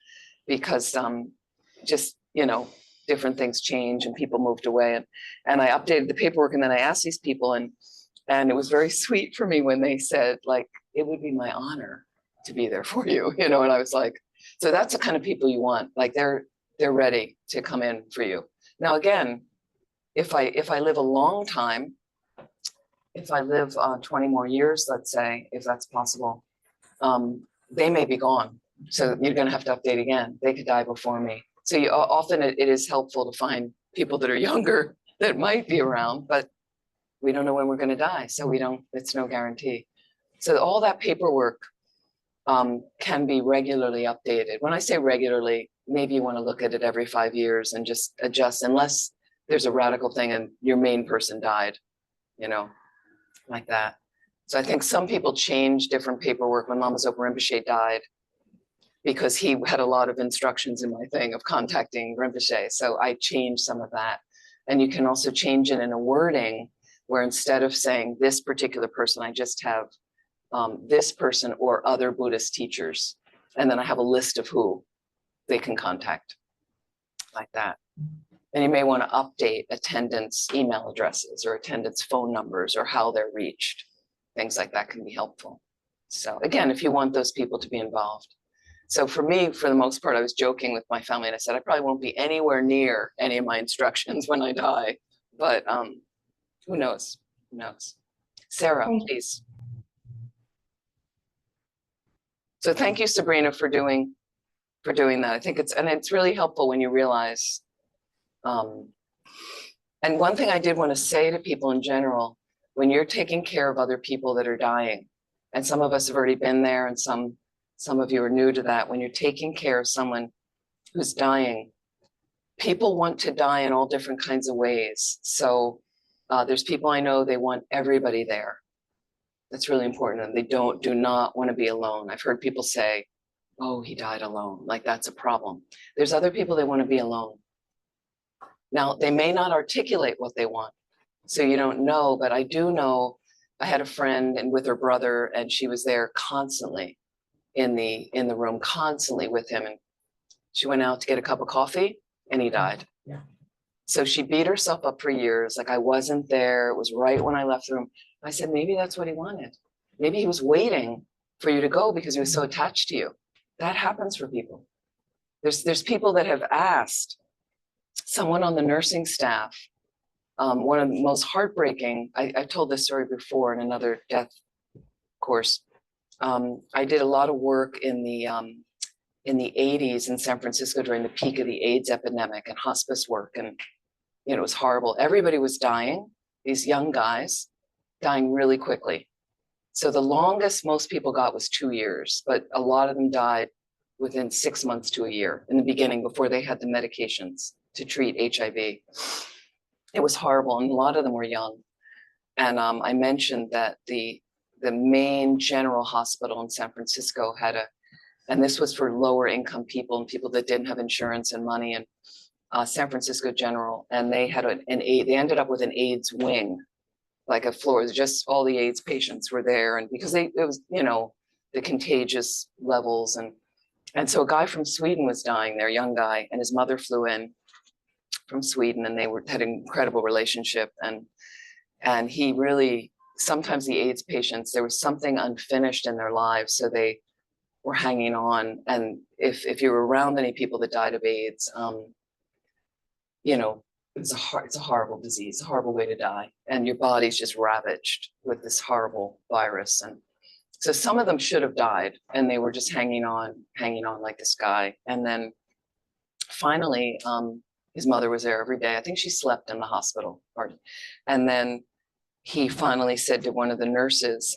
because just, you know, different things change and people moved away, and I updated the paperwork, and then I asked these people, and it was very sweet for me when they said, like, it would be my honor to be there for you, you know, and I was like, so that's the kind of people you want, like they're ready to come in for you. Now, again, if I live a long time, if I live 20 more years, let's say, if that's possible, they may be gone. So you're going to have to update again. They could die before me. So often it is helpful to find people that are younger that might be around, but we don't know when we're going to die. So it's no guarantee. So all that paperwork can be regularly updated. When I say regularly, maybe you want to look at it every 5 years and just adjust, unless there's a radical thing and your main person died, you know, like that. So I think some people change different paperwork. When Lama Zopa Rinpoche died, because he had a lot of instructions in my thing of contacting Rinpoche. So I changed some of that. And you can also change it in a wording where instead of saying this particular person, I just have this person or other Buddhist teachers. And then I have a list of who they can contact, like that. And you may want to update attendants' email addresses or attendants' phone numbers or how they're reached. Things like that can be helpful. So again, if you want those people to be involved. So for me, for the most part, I was joking with my family and I said, I probably won't be anywhere near any of my instructions when I die, but who knows? Who knows? Sarah, please. So thank you, Sabrina, for doing that. I think it's really helpful when you realize. And one thing I did want to say to people in general, when you're taking care of other people that are dying, and some of us have already been there, and some of you are new to that, when you're taking care of someone who's dying, people want to die in all different kinds of ways. So there's people I know, they want everybody there. That's really important. And they do not want to be alone. I've heard people say, oh, he died alone. Like that's a problem. There's other people that want to be alone. Now, they may not articulate what they want, so you don't know, but I do know. I had a friend and with her brother, and she was there constantly in the room, constantly with him. And she went out to get a cup of coffee and he died. Yeah. So she beat herself up for years. Like, I wasn't there. It was right when I left the room. I said, maybe that's what he wanted. Maybe he was waiting for you to go because he was so attached to you. That happens for people. There's people that have asked someone on the nursing staff, one of the most heartbreaking, I told this story before in another death course. I did a lot of work in the 80s in San Francisco during the peak of the AIDS epidemic and hospice work. And, you know, it was horrible. Everybody was dying, these young guys dying really quickly. So the longest most people got was 2 years, but a lot of them died within 6 months to a year in the beginning before they had the medications to treat HIV. It was horrible, and a lot of them were young. And I mentioned that the main general hospital in San Francisco had and this was for lower income people and people that didn't have insurance and money, and San Francisco General, and they had they ended up with an AIDS wing, like a floor. It was just all the AIDS patients were there, and because it was, you know, the contagious levels, and so a guy from Sweden was dying there, young guy, and his mother flew in from Sweden, and they had an incredible relationship, and he really, sometimes the AIDS patients, there was something unfinished in their lives, so they were hanging on. And if you were around any people that died of AIDS, you know, it's a horrible disease, a horrible way to die, and your body's just ravaged with this horrible virus. And so some of them should have died, and they were just hanging on like this guy. And then finally, his mother was there every day. I think she slept in the hospital. And then he finally said to one of the nurses,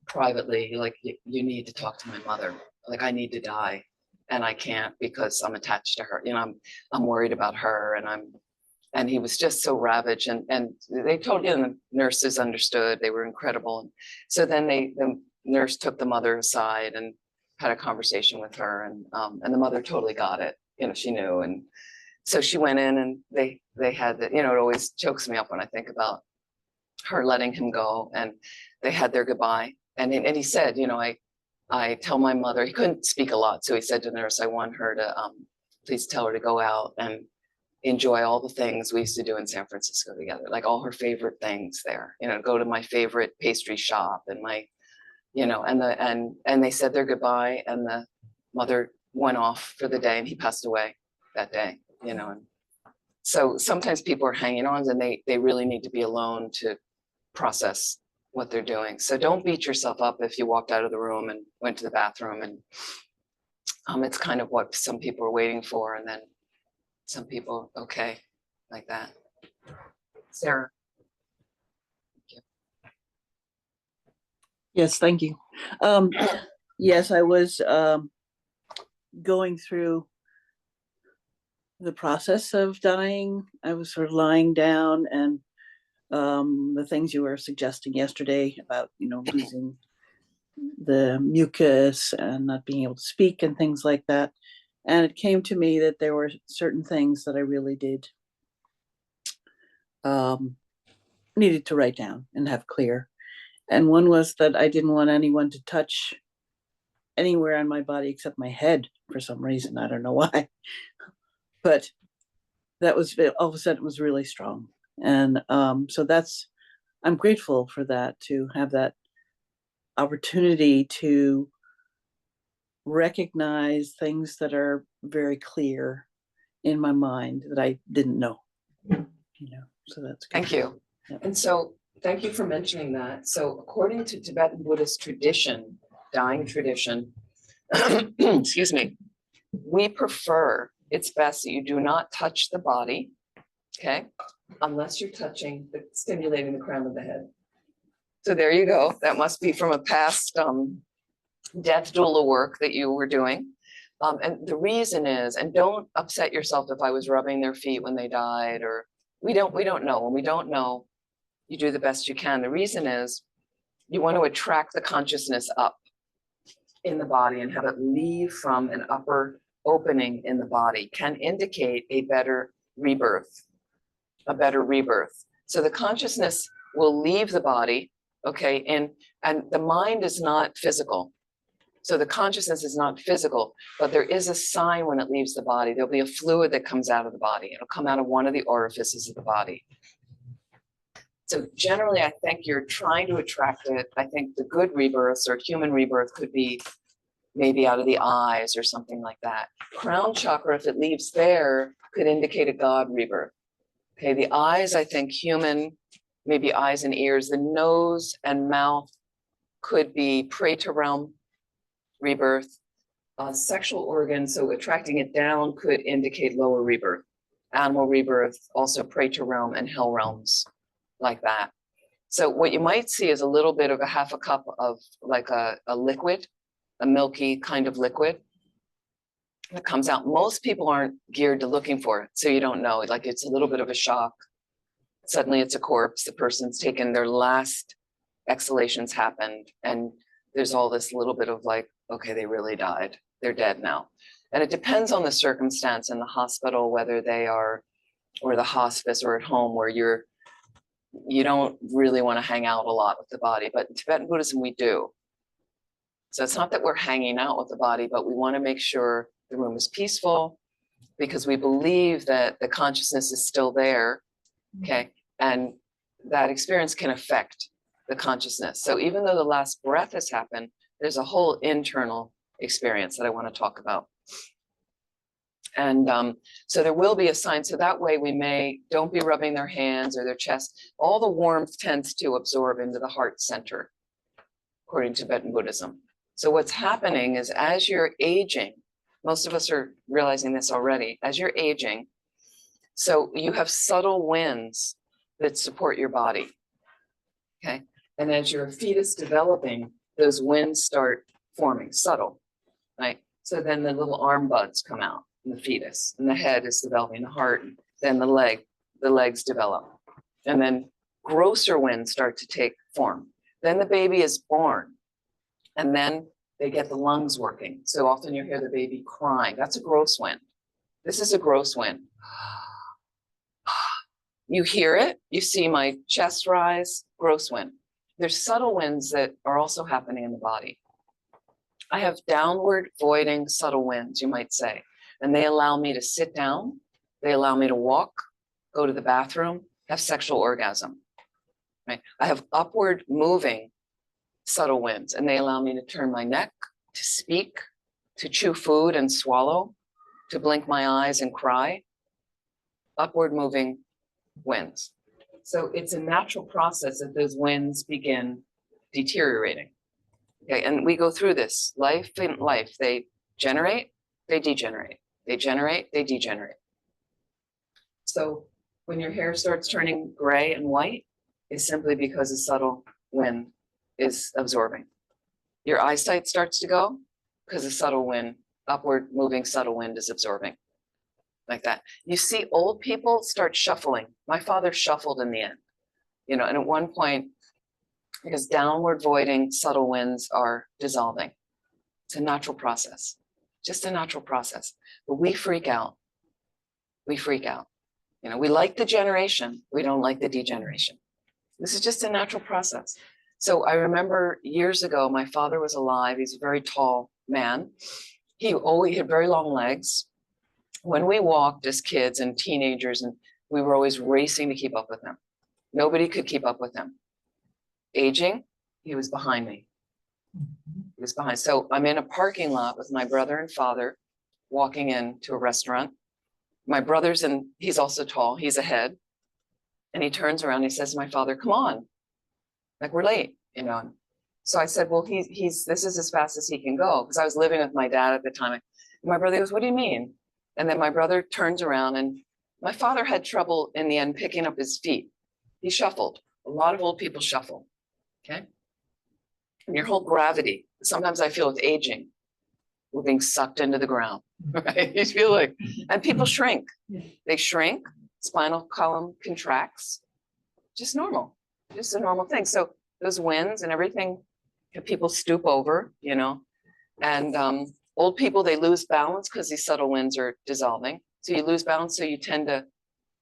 privately, like, you need to talk to my mother. Like, I need to die, and I can't because I'm attached to her. You know, I'm worried about her, and he was just so ravaged. And they told him, the nurses understood. They were incredible. And so then the nurse took the mother aside and had a conversation with her, and the mother totally got it. You know, she knew. And so she went in and they had the, you know, it always chokes me up when I think about her letting him go, and they had their goodbye. And he said, you know, I tell my mother, he couldn't speak a lot. So he said to the nurse, I want her to, please tell her to go out and enjoy all the things we used to do in San Francisco together, like all her favorite things there, you know, go to my favorite pastry shop and my, you know, and they said their goodbye, and the mother went off for the day, and he passed away that day, you know. And so sometimes people are hanging on, and they really need to be alone to process what they're doing. So don't beat yourself up if you walked out of the room and went to the bathroom, and it's kind of what some people are waiting for, and then some people, okay, like that. Sarah. Yes, thank you. Yes, I was going through the process of dying. I was sort of lying down, and the things you were suggesting yesterday about, you know, losing the mucus and not being able to speak and things like that. And it came to me that there were certain things that I really did needed to write down and have clear. And one was that I didn't want anyone to touch anywhere on my body except my head for some reason. I don't know why. But that was, all of a sudden, it was really strong. And so I'm grateful for that, to have that opportunity to recognize things that are very clear in my mind that I didn't know, you know, so that's good. Thank you. Yep. And so thank you for mentioning that. So according to Tibetan Buddhist tradition, dying tradition, excuse me, we prefer, it's best that you do not touch the body, okay, unless you're stimulating the crown of the head. So there you go. That must be from a past death doula work that you were doing. And the reason is, and don't upset yourself if I was rubbing their feet when they died, or we don't know. When we don't know, you do the best you can. The reason is you want to attract the consciousness up in the body and have it leave from an upper opening in the body, can indicate a better rebirth, So the consciousness will leave the body, okay, and the mind is not physical. So the consciousness is not physical, but there is a sign when it leaves the body. There'll be a fluid that comes out of the body. It'll come out of one of the orifices of the body. So generally, I think you're trying to attract it. I think the good rebirths or human rebirth could be maybe out of the eyes or something like that. Crown chakra, if it leaves there, could indicate a God rebirth. Okay, the eyes, I think human, maybe eyes and ears. The nose and mouth could be Preta realm rebirth. Sexual organs, so attracting it down could indicate lower rebirth. Animal rebirth, also Preta realm and hell realms, like that. So what you might see is a little bit of a half a cup of like a liquid, a milky kind of liquid that comes out. Most people aren't geared to looking for it, so you don't know. Like, it's a little bit of a shock. Suddenly it's a corpse. The person's taken their last exhalations happened, and there's all this little bit of like, okay, they really died. They're dead now. And it depends on the circumstance in the hospital, whether they are, or the hospice, or at home, where you don't really want to hang out a lot with the body. But in Tibetan Buddhism, we do. So it's not that we're hanging out with the body, but we want to make sure the room is peaceful, because we believe that the consciousness is still there, okay? And that experience can affect the consciousness. So even though the last breath has happened, there's a whole internal experience that I want to talk about. And so there will be a sign. So that way don't be rubbing their hands or their chest. All the warmth tends to absorb into the heart center, according to Tibetan Buddhism. So what's happening is, as you're aging, most of us are realizing this already, as you're aging, so you have subtle winds that support your body, okay? And as your fetus developing, those winds start forming, subtle, right? So then the little arm buds come out in the fetus, and the head is developing, the heart, then the legs develop. And then grosser winds start to take form. Then the baby is born, and then they get the lungs working. So often you hear the baby crying. That's a gross wind. This is a gross wind. You hear it, you see my chest rise, gross wind. There's subtle winds that are also happening in the body. I have downward voiding subtle winds, you might say, and they allow me to sit down, they allow me to walk, go to the bathroom, have sexual orgasm. Right? I have upward moving subtle winds, and they allow me to turn my neck, to speak, to chew food and swallow, to blink my eyes and cry. Upward moving winds. So it's a natural process that those winds begin deteriorating. Okay, and we go through this life in life. They generate, they degenerate. They generate, they degenerate. So when your hair starts turning gray and white, it's simply because a subtle wind is absorbing. Your eyesight starts to go because a subtle wind, upward moving subtle wind is absorbing. Like that. You see old people start shuffling. My father shuffled in the end, you know, and at one point, because downward voiding subtle winds are dissolving. It's a natural process, just a natural process. But we freak out. We freak out. You know, we like the generation. We don't like the degeneration. This is just a natural process. So I remember years ago, my father was alive. He's a very tall man. He always had very long legs. When we walked as kids and teenagers, and we were always racing to keep up with him. Nobody could keep up with him. Aging, he was behind me. He was behind. So I'm in a parking lot with my brother and father walking into a restaurant. My brother's and he's also tall. He's ahead. And he turns around, he says to my father, come on. Like, we're late, you know. So I said, well, this is as fast as he can go, because I was living with my dad at the time. And my brother goes, what do you mean? And then my brother turns around, and my father had trouble in the end picking up his feet. He shuffled. A lot of old people shuffle. Okay. And your whole gravity, sometimes I feel with aging, we're being sucked into the ground, right? You feel like, and people shrink. They shrink, spinal column contracts, just normal, just a normal thing. So those winds and everything, people stoop over, you know, and old people, they lose balance because these subtle winds are dissolving. So you lose balance, so you tend to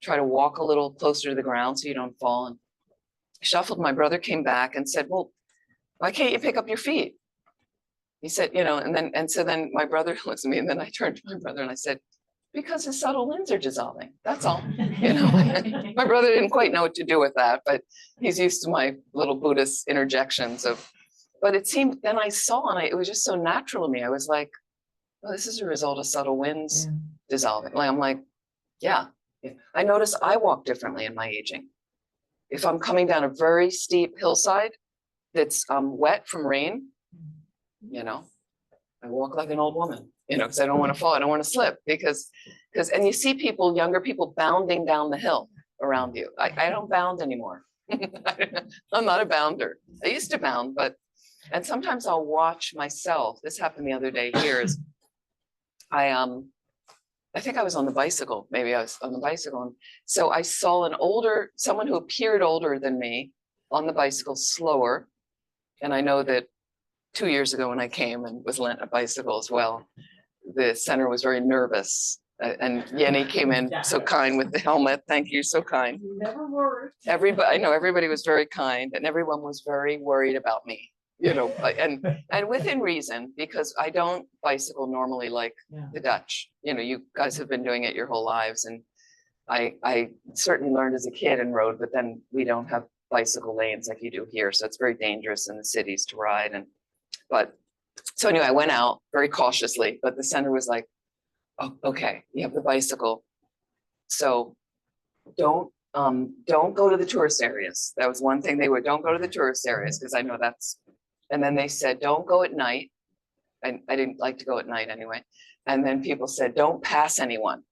try to walk a little closer to the ground so you don't fall. And shuffled. My brother came back and said, well, why can't you pick up your feet? He said, you know, and so then my brother looks at me, and then I turned to my brother and I said, because the subtle winds are dissolving. That's all. You know, my brother didn't quite know what to do with that, but he's used to my little Buddhist interjections of, but it seemed, then I saw, and it was just so natural to me. I was like, well, this is a result of subtle winds dissolving. Like, I'm like, yeah. I notice I walk differently in my aging. If I'm coming down a very steep hillside that's wet from rain, you know, I walk like an old woman, you know, because I don't want to fall. I don't want to slip because, and you see people, younger people bounding down the hill around you. I don't bound anymore. I'm not a bounder. I used to bound, and sometimes I'll watch myself. This happened the other day here is I think I was on the bicycle. Maybe I was on the bicycle. And so I saw someone who appeared older than me on the bicycle slower. And I know that 2 years ago when I came and was lent a bicycle as well, the center was very nervous. And Yenny came in so kind with the helmet. Thank you, so kind. Never worried. I know everybody was very kind, and everyone was very worried about me, you know, and within reason, because I don't bicycle normally like the Dutch. You know, you guys have been doing it your whole lives, and I certainly learned as a kid and rode, but then we don't have bicycle lanes like you do here, so it's very dangerous in the cities to ride. So anyway, I went out very cautiously, but the center was like, oh, okay, you have the bicycle, so don't go to the tourist areas. That was one thing they would, don't go to the tourist areas, because I know that's, and then they said, don't go at night. And I didn't like to go at night anyway. And then people said, don't pass anyone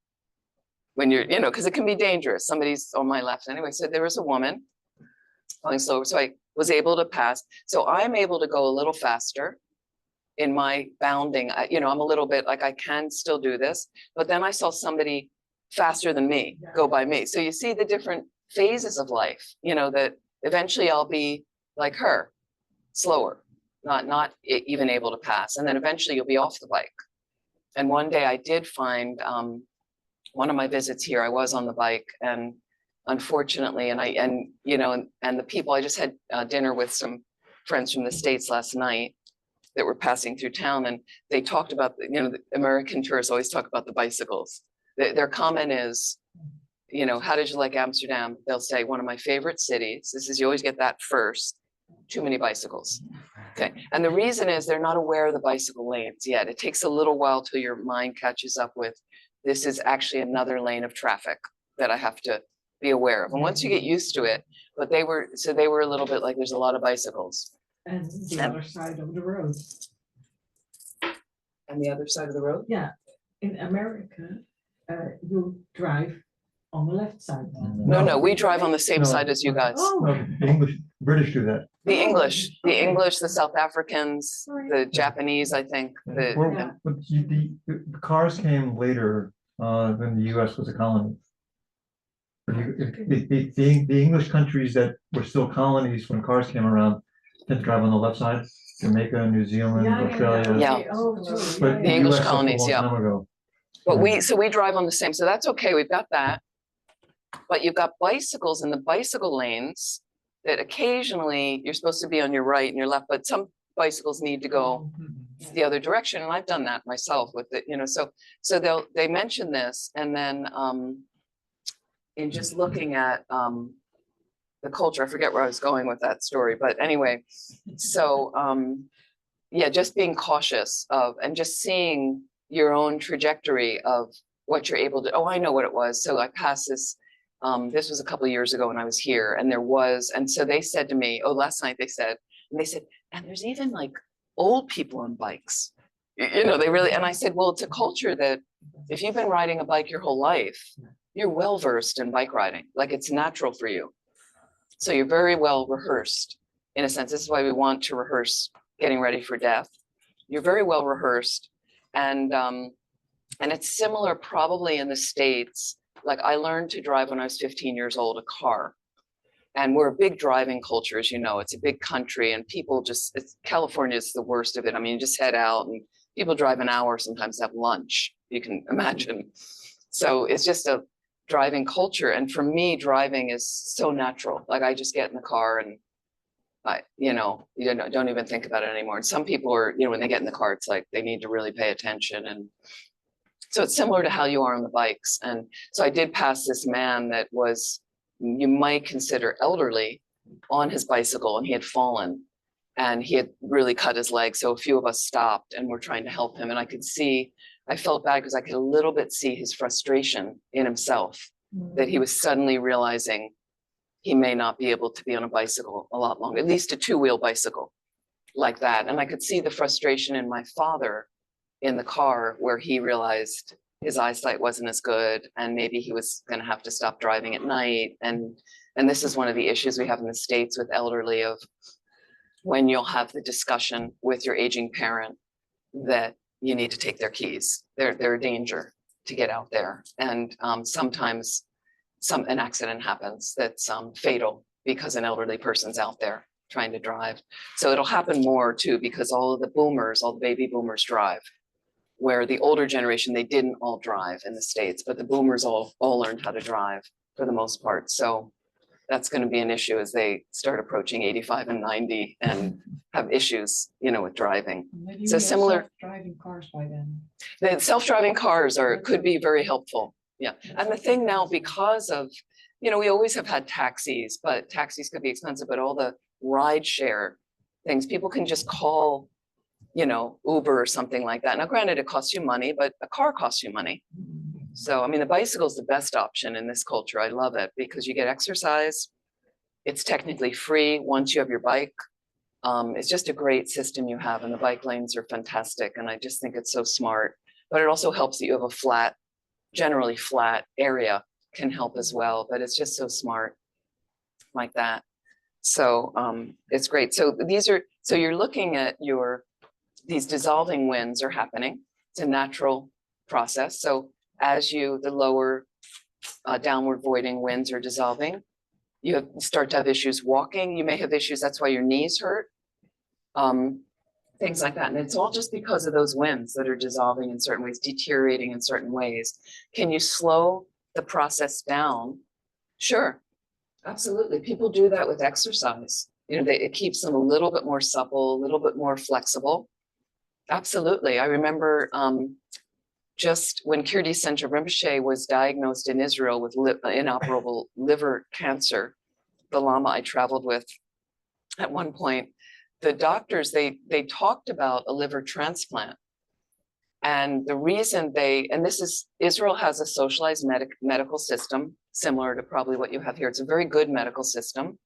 when you're, you know, because it can be dangerous. Somebody's on my left anyway. So there was a woman going slow. So I was able to pass. So I'm able to go a little faster in my bounding. You know, I'm a little bit like, I can still do this, but then I saw somebody faster than me go by me. So you see the different phases of life, you know, that eventually I'll be like her, slower, not even able to pass. And then eventually you'll be off the bike. And one day I did find one of my visits here, I was on the bike, and unfortunately, and the people, I just had dinner with some friends from the States last night that were passing through town, and they talked about, the American tourists always talk about the bicycles. Their comment is, how did you like Amsterdam? They'll say, one of my favorite cities. This is, you always get that first, too many bicycles. Okay, and the reason is they're not aware of the bicycle lanes yet. It takes a little while till your mind catches up with, this is actually another lane of traffic that I have to be aware of. And once you get used to it, but they were a little bit like, there's a lot of bicycles. And the other side of the road. And the other side of the road? Yeah, in America, you drive on the left side. No, we drive on the same No. side as you guys. Oh, No, the British do that. The English, the South Africans, the Japanese, I think, Well, but the cars came later when the US was a colony. The English countries that were still colonies when cars came around tend to drive on the left side. Jamaica, New Zealand, Australia. Yeah. okay. Oh, true. But The English US left a colonies, long yeah. time ago. but we drive on the same, so that's okay, we've got that. But you've got bicycles in the bicycle lanes that occasionally you're supposed to be on your right and your left, but some bicycles need to go the other direction. And I've done that myself with it, so they mention this, and then in just looking at the culture, I forget where I was going with that story, but anyway, so yeah, just being cautious of, and just seeing your own trajectory of what you're able to, oh, I know what it was. So I passed this, this was a couple of years ago when I was here, and so they said to me, oh, last night they said, and there's even like old people on bikes, they really, and I said, well, it's a culture that if you've been riding a bike your whole life, you're well versed in bike riding, like it's natural for you. So you're very well rehearsed in a sense. This is why we want to rehearse getting ready for death. You're very well rehearsed. And it's similar probably in the States. Like I learned to drive when I was 15 years old, a car. And we're a big driving culture, as you know, it's a big country and people just, California is the worst of it. I mean, you just head out and people drive an hour, sometimes have lunch, you can imagine. So it's just a driving culture. And for me, driving is so natural. Like I just get in the car and you don't even think about it anymore. And some people are, when they get in the car, it's like they need to really pay attention. And so it's similar to how you are on the bikes. And so I did pass this man that was, you might consider elderly, on his bicycle, and he had fallen and he had really cut his leg. So a few of us stopped and were trying to help him. And I felt bad because I could a little bit see his frustration in himself, that he was suddenly realizing he may not be able to be on a bicycle a lot longer, at least a two-wheel bicycle like that. And I could see the frustration in my father in the car, where he realized his eyesight wasn't as good and maybe he was going to have to stop driving at night. And this is one of the issues we have in the States with elderly, of when you'll have the discussion with your aging parent that you need to take their keys. They're a danger to get out there. And sometimes an accident happens that's fatal because an elderly person's out there trying to drive. So it'll happen more too, because all the baby boomers drive, where the older generation, they didn't all drive in the States, but the boomers all learned how to drive for the most part. So that's going to be an issue as they start approaching 85 and 90 and have issues, with driving. Maybe So we have similar- self-driving cars by then. The self-driving cars could be very helpful. Yeah. And the thing now, because of, we always have had taxis, but taxis could be expensive, but all the ride share things, people can just call, Uber or something like that. Now, granted, it costs you money, but a car costs you money. So, I mean, the bicycle is the best option in this culture. I love it because you get exercise. It's technically free once you have your bike. It's just a great system you have, and the bike lanes are fantastic. And I just think it's so smart, but it also helps that you have a generally flat area can help as well, but it's just so smart like that. So it's great. So you're looking at these dissolving winds are happening. It's a natural process. So as the lower downward voiding winds are dissolving, you start to have issues walking. You may have issues, that's why your knees hurt. things like that. And it's all just because of those winds that are dissolving in certain ways, deteriorating in certain ways. Can you slow the process down? Sure, absolutely. People do that with exercise. You know, it keeps them a little bit more supple, a little bit more flexible. Absolutely. I remember just when Kirti Center Rinpoche was diagnosed in Israel with inoperable liver cancer, the Lama I traveled with at one point, the doctors, they talked about a liver transplant. And the reason and this is, Israel has a socialized medical system, similar to probably what you have here. It's a very good medical system,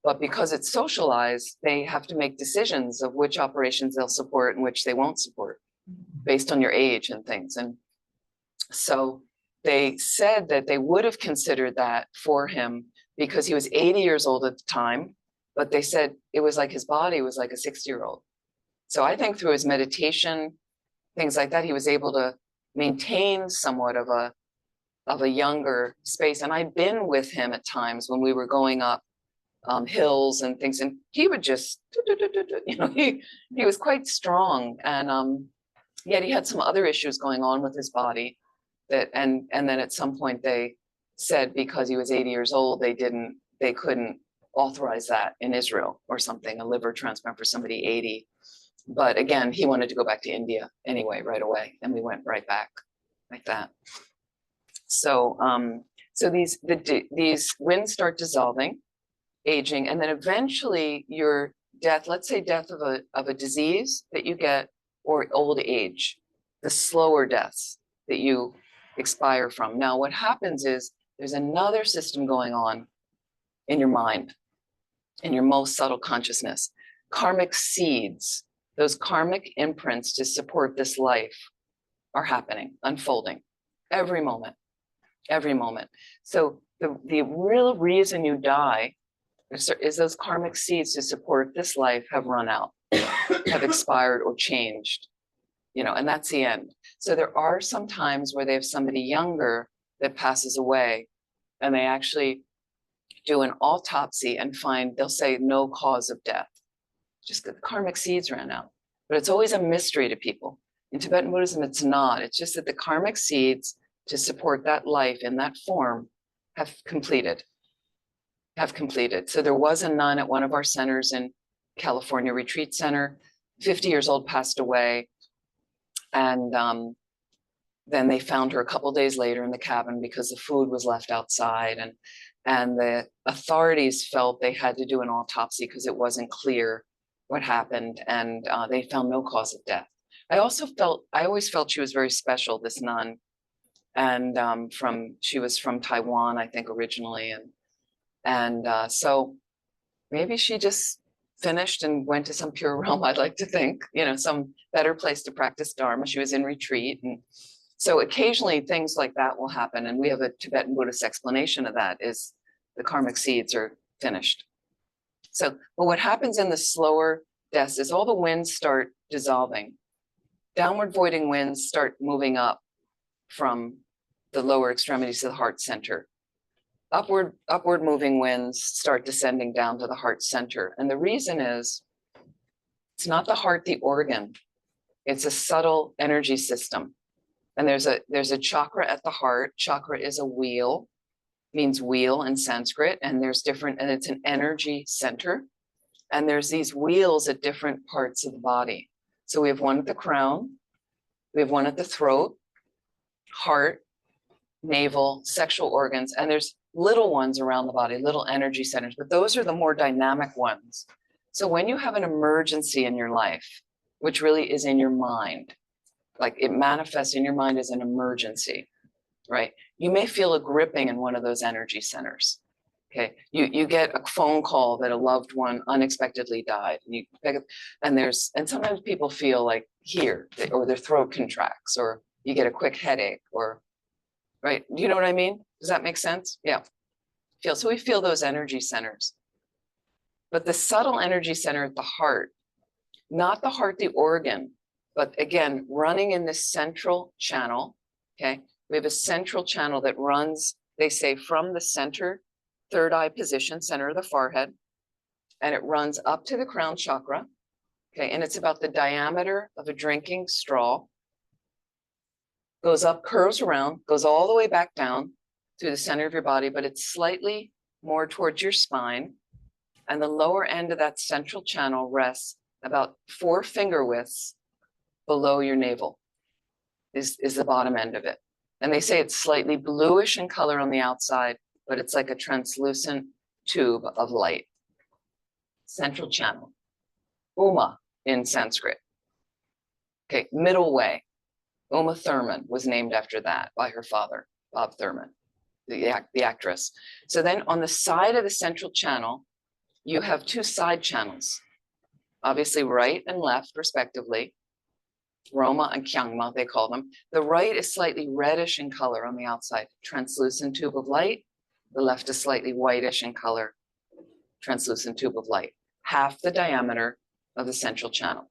but because it's socialized, they have to make decisions of which operations they'll support and which they won't support based on your age and things. And so they said that they would have considered that for him because he was 80 years old at the time, but they said it was like his body was like a 60-year-old. So I think through his meditation, things like that, he was able to maintain somewhat of a younger space. And I'd been with him at times when we were going up hills and things, and he would just, you know, he was quite strong, and yet he had some other issues going on with his body that, and then at some point they said because he was 80 years old, they couldn't authorize that in Israel or something, a liver transplant for somebody 80. But again, he wanted to go back to India anyway, right away, and we went right back like that. So, so these winds start dissolving, aging, and then eventually your death, let's say death of a disease that you get, or old age, the slower deaths that you expire from. Now, what happens is there's another system going on in your mind, in your most subtle consciousness. Karmic seeds, those karmic imprints to support this life are happening, unfolding every moment, every moment. So the real reason you die is those karmic seeds to support this life have run out, have expired or changed, you know, and that's the end. So there are some times where they have somebody younger that passes away, and they actually do an autopsy and find, they'll say no cause of death, just that the karmic seeds ran out. But it's always a mystery to people. In Tibetan Buddhism, it's not. It's just that the karmic seeds to support that life in that form have completed. So there was a nun at one of our centers in California Retreat Center, 50 years old, passed away. And then they found her a couple days later in the cabin because the food was left outside. And the authorities felt they had to do an autopsy because it wasn't clear what happened. And they found no cause of death. I always felt she was very special, this nun. And she was from Taiwan, I think, originally. And so maybe she just finished and went to some pure realm, I'd like to think, you know, some better place to practice Dharma. She was in retreat. And so occasionally things like that will happen. And we have a Tibetan Buddhist explanation of that, is the karmic seeds are finished. So, but what happens in the slower deaths is all the winds start dissolving. Downward voiding winds start moving up from the lower extremities to the heart center. Upward moving winds start descending down to the heart center. And the reason is, it's not the heart, the organ, it's a subtle energy system. And there's a chakra at the heart. Chakra is a wheel, means wheel in Sanskrit, and there's different, and it's an energy center. And there's these wheels at different parts of the body. So we have one at the crown, we have one at the throat, heart, navel, sexual organs, and there's little ones around the body, little energy centers, but those are the more dynamic ones. So when you have an emergency in your life, which really is in your mind, like it manifests in your mind as an emergency, right? You may feel a gripping in one of those energy centers. Okay, you get a phone call that a loved one unexpectedly died, and you pick up, and sometimes people feel like here, or their throat contracts, or you get a quick headache, or right? Do you know what I mean? Does that make sense? Yeah. So we feel those energy centers. But the subtle energy center at the heart, not the heart, the organ, but again, running in this central channel, okay? We have a central channel that runs, they say, from the center, third eye position, center of the forehead, and it runs up to the crown chakra, Okay, and it's about the diameter of a drinking straw. Goes up, curves around, goes all the way back down through the center of your body, but it's slightly more towards your spine. And the lower end of that central channel rests about 4 finger widths below your navel, is the bottom end of it. And they say it's slightly bluish in color on the outside, but it's like a translucent tube of light. Central channel, Uma in Sanskrit. Okay, middle way. Uma Thurman was named after that by her father, Bob Thurman, the actress. So then on the side of the central channel, you have 2 side channels, obviously right and left respectively. Roma and Kyangma, they call them. The right is slightly reddish in color on the outside, translucent tube of light. The left is slightly whitish in color, translucent tube of light, half the diameter of the central channel.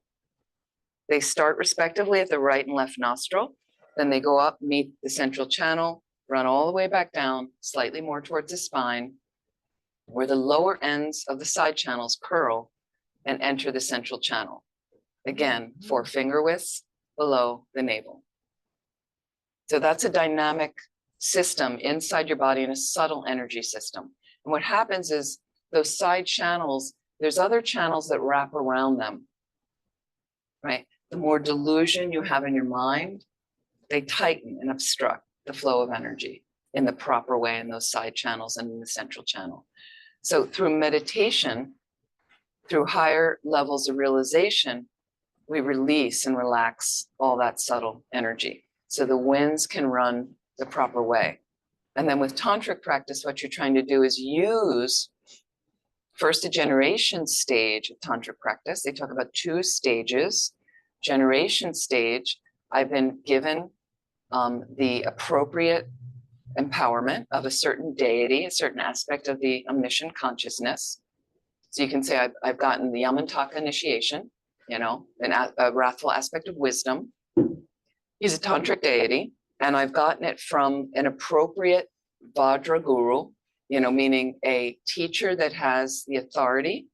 They start respectively at the right and left nostril, then they go up, meet the central channel, run all the way back down, slightly more towards the spine, where the lower ends of the side channels curl and enter the central channel. Again, 4 finger widths below the navel. So that's a dynamic system inside your body and a subtle energy system. And what happens is those side channels, there's other channels that wrap around them, right? The more delusion you have in your mind, they tighten and obstruct the flow of energy in the proper way in those side channels and in the central channel. So through meditation, through higher levels of realization, we release and relax all that subtle energy. So the winds can run the proper way. And then with tantric practice, what you're trying to do is use first a generation stage of tantric practice. They talk about 2 stages. Generation stage, I've been given the appropriate empowerment of a certain deity, a certain aspect of the omniscient consciousness. So you can say I've gotten the Yamantaka initiation, you know, a wrathful aspect of wisdom. He's a tantric deity, and I've gotten it from an appropriate Vajra guru, you know, meaning a teacher that has the authority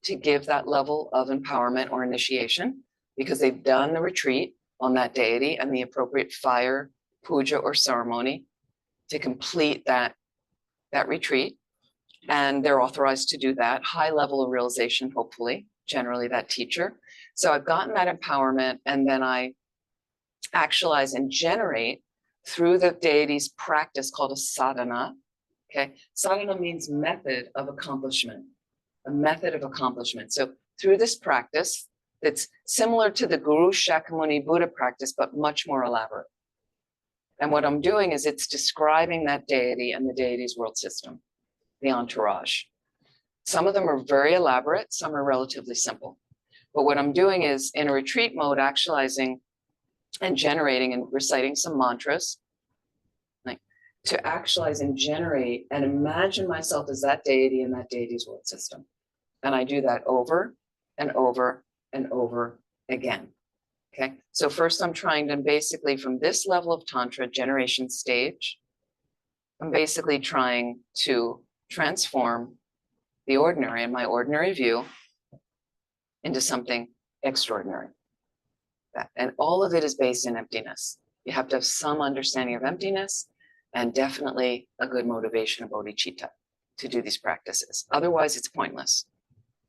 to give that level of empowerment or initiation, because they've done the retreat on that deity and the appropriate fire, puja, or ceremony to complete that retreat. And they're authorized to do that, high level of realization, hopefully, generally that teacher. So I've gotten that empowerment, and then I actualize and generate through the deity's practice called a sadhana. Okay, sadhana means method of accomplishment, a method of accomplishment. So through this practice, it's similar to the Guru Shakyamuni Buddha practice, but much more elaborate. And what I'm doing is it's describing that deity and the deity's world system, the entourage. Some of them are very elaborate, some are relatively simple. But what I'm doing is in a retreat mode, actualizing and generating and reciting some mantras, like to actualize and generate and imagine myself as that deity and that deity's world system. And I do that over and over and over again. Okay, so first I'm trying to basically from this level of Tantra generation stage, I'm basically trying to transform the ordinary and my ordinary view into something extraordinary. And all of it is based in emptiness. You have to have some understanding of emptiness and definitely a good motivation of bodhicitta to do these practices. Otherwise, it's pointless.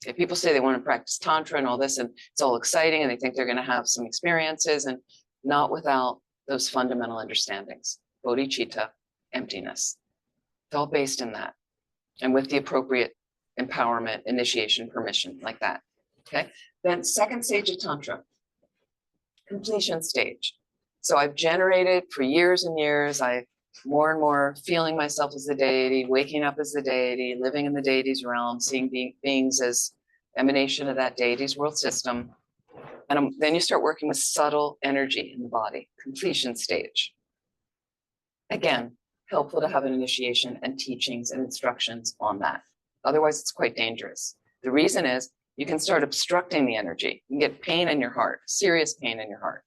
If people say they want to practice Tantra and all this, and it's all exciting, and they think they're going to have some experiences, and not without those fundamental understandings, bodhicitta, emptiness. It's all based in that. And with the appropriate empowerment, initiation, permission, like that. Okay. Then second stage of Tantra, completion stage. So I've generated for years and years, I more and more feeling myself as the deity, waking up as the deity, living in the deity's realm, seeing beings as emanation of that deity's world system. And then you start working with subtle energy in the body, completion stage. Again, helpful to have an initiation and teachings and instructions on that. Otherwise, it's quite dangerous. The reason is you can start obstructing the energy. You can get pain in your heart, serious pain in your heart,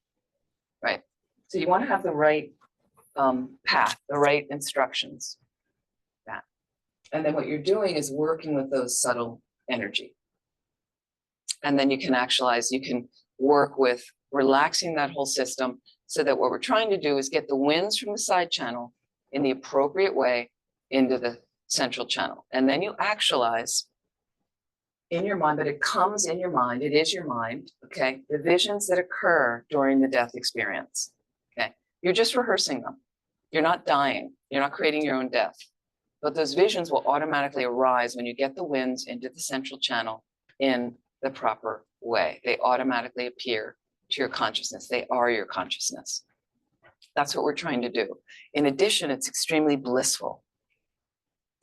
right? So you want to have the right path, the right instructions. That. And then what you're doing is working with those subtle energy. And then you can actualize, you can work with relaxing that whole system so that what we're trying to do is get the winds from the side channel in the appropriate way into the central channel. And then you actualize in your mind, but it comes in your mind, it is your mind, okay? The visions that occur during the death experience, okay? You're just rehearsing them. You're not dying, you're not creating your own death. But those visions will automatically arise when you get the winds into the central channel in the proper way. They automatically appear to your consciousness. They are your consciousness. That's what we're trying to do. In addition, it's extremely blissful.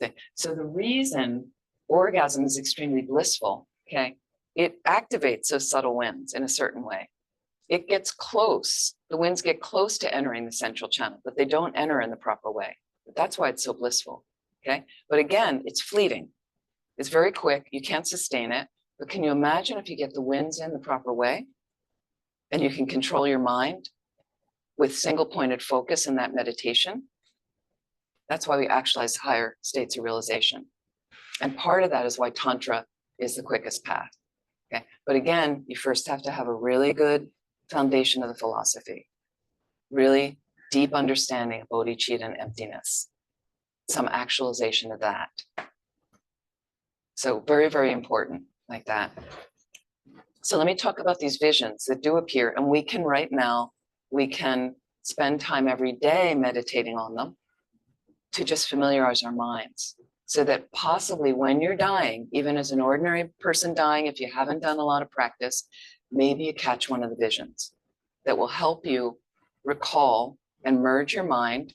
Okay? So the reason orgasm is extremely blissful, okay, it activates those subtle winds in a certain way. It gets close. The winds get close to entering the central channel, but they don't enter in the proper way. But that's why it's so blissful. Okay. But again, it's fleeting. It's very quick. You can't sustain it. But can you imagine if you get the winds in the proper way and you can control your mind with single pointed focus in that meditation? That's why we actualize higher states of realization. And part of that is why Tantra is the quickest path. Okay. But again, you first have to have a really good foundation of the philosophy, really deep understanding of bodhicitta and emptiness, some actualization of that. So very, very important like that. So let me talk about these visions that do appear, and we can right now, we can spend time every day meditating on them to just familiarize our minds so that possibly when you're dying, even as an ordinary person dying, if you haven't done a lot of practice, maybe you catch one of the visions that will help you recall and merge your mind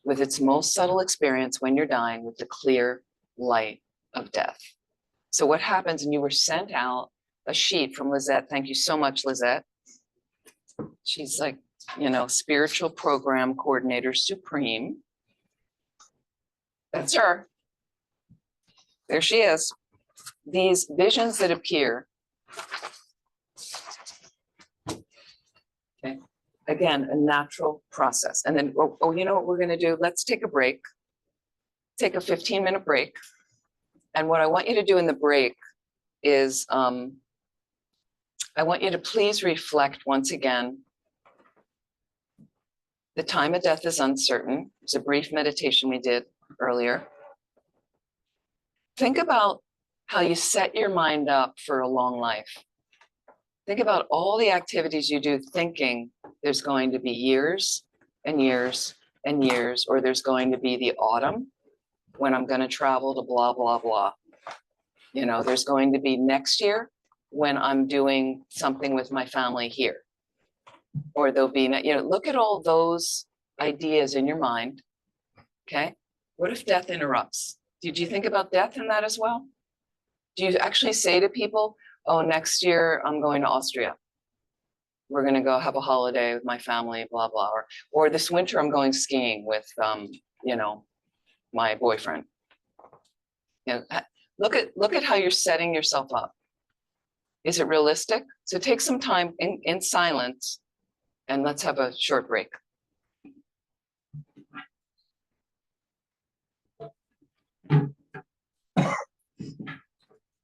with its most subtle experience when you're dying with the clear light of death. So what happens, and you were sent out a sheet from Lizette. Thank you so much, Lizette. She's like, you know, spiritual program coordinator supreme. That's her. There she is. These visions that appear. Okay. Again, a natural process. And then, oh, you know what we're going to do? Let's take a break. Take a 15-minute break. And what I want you to do in the break is I want you to please reflect once again. The time of death is uncertain. It's a brief meditation we did earlier. Think about how you set your mind up for a long life. Think about all the activities you do thinking there's going to be years and years and years, or there's going to be the autumn when I'm going to travel to blah, blah, blah. You know, there's going to be next year when I'm doing something with my family here. Or there'll be, you know, look at all those ideas in your mind. Okay. What if death interrupts? Did you think about death in that as well? Do you actually say to people, oh, next year I'm going to Austria. We're going to go have a holiday with my family, blah, blah. Or this winter I'm going skiing with, you know, my boyfriend. You know, look at how you're setting yourself up. Is it realistic? So take some time in silence and let's have a short break.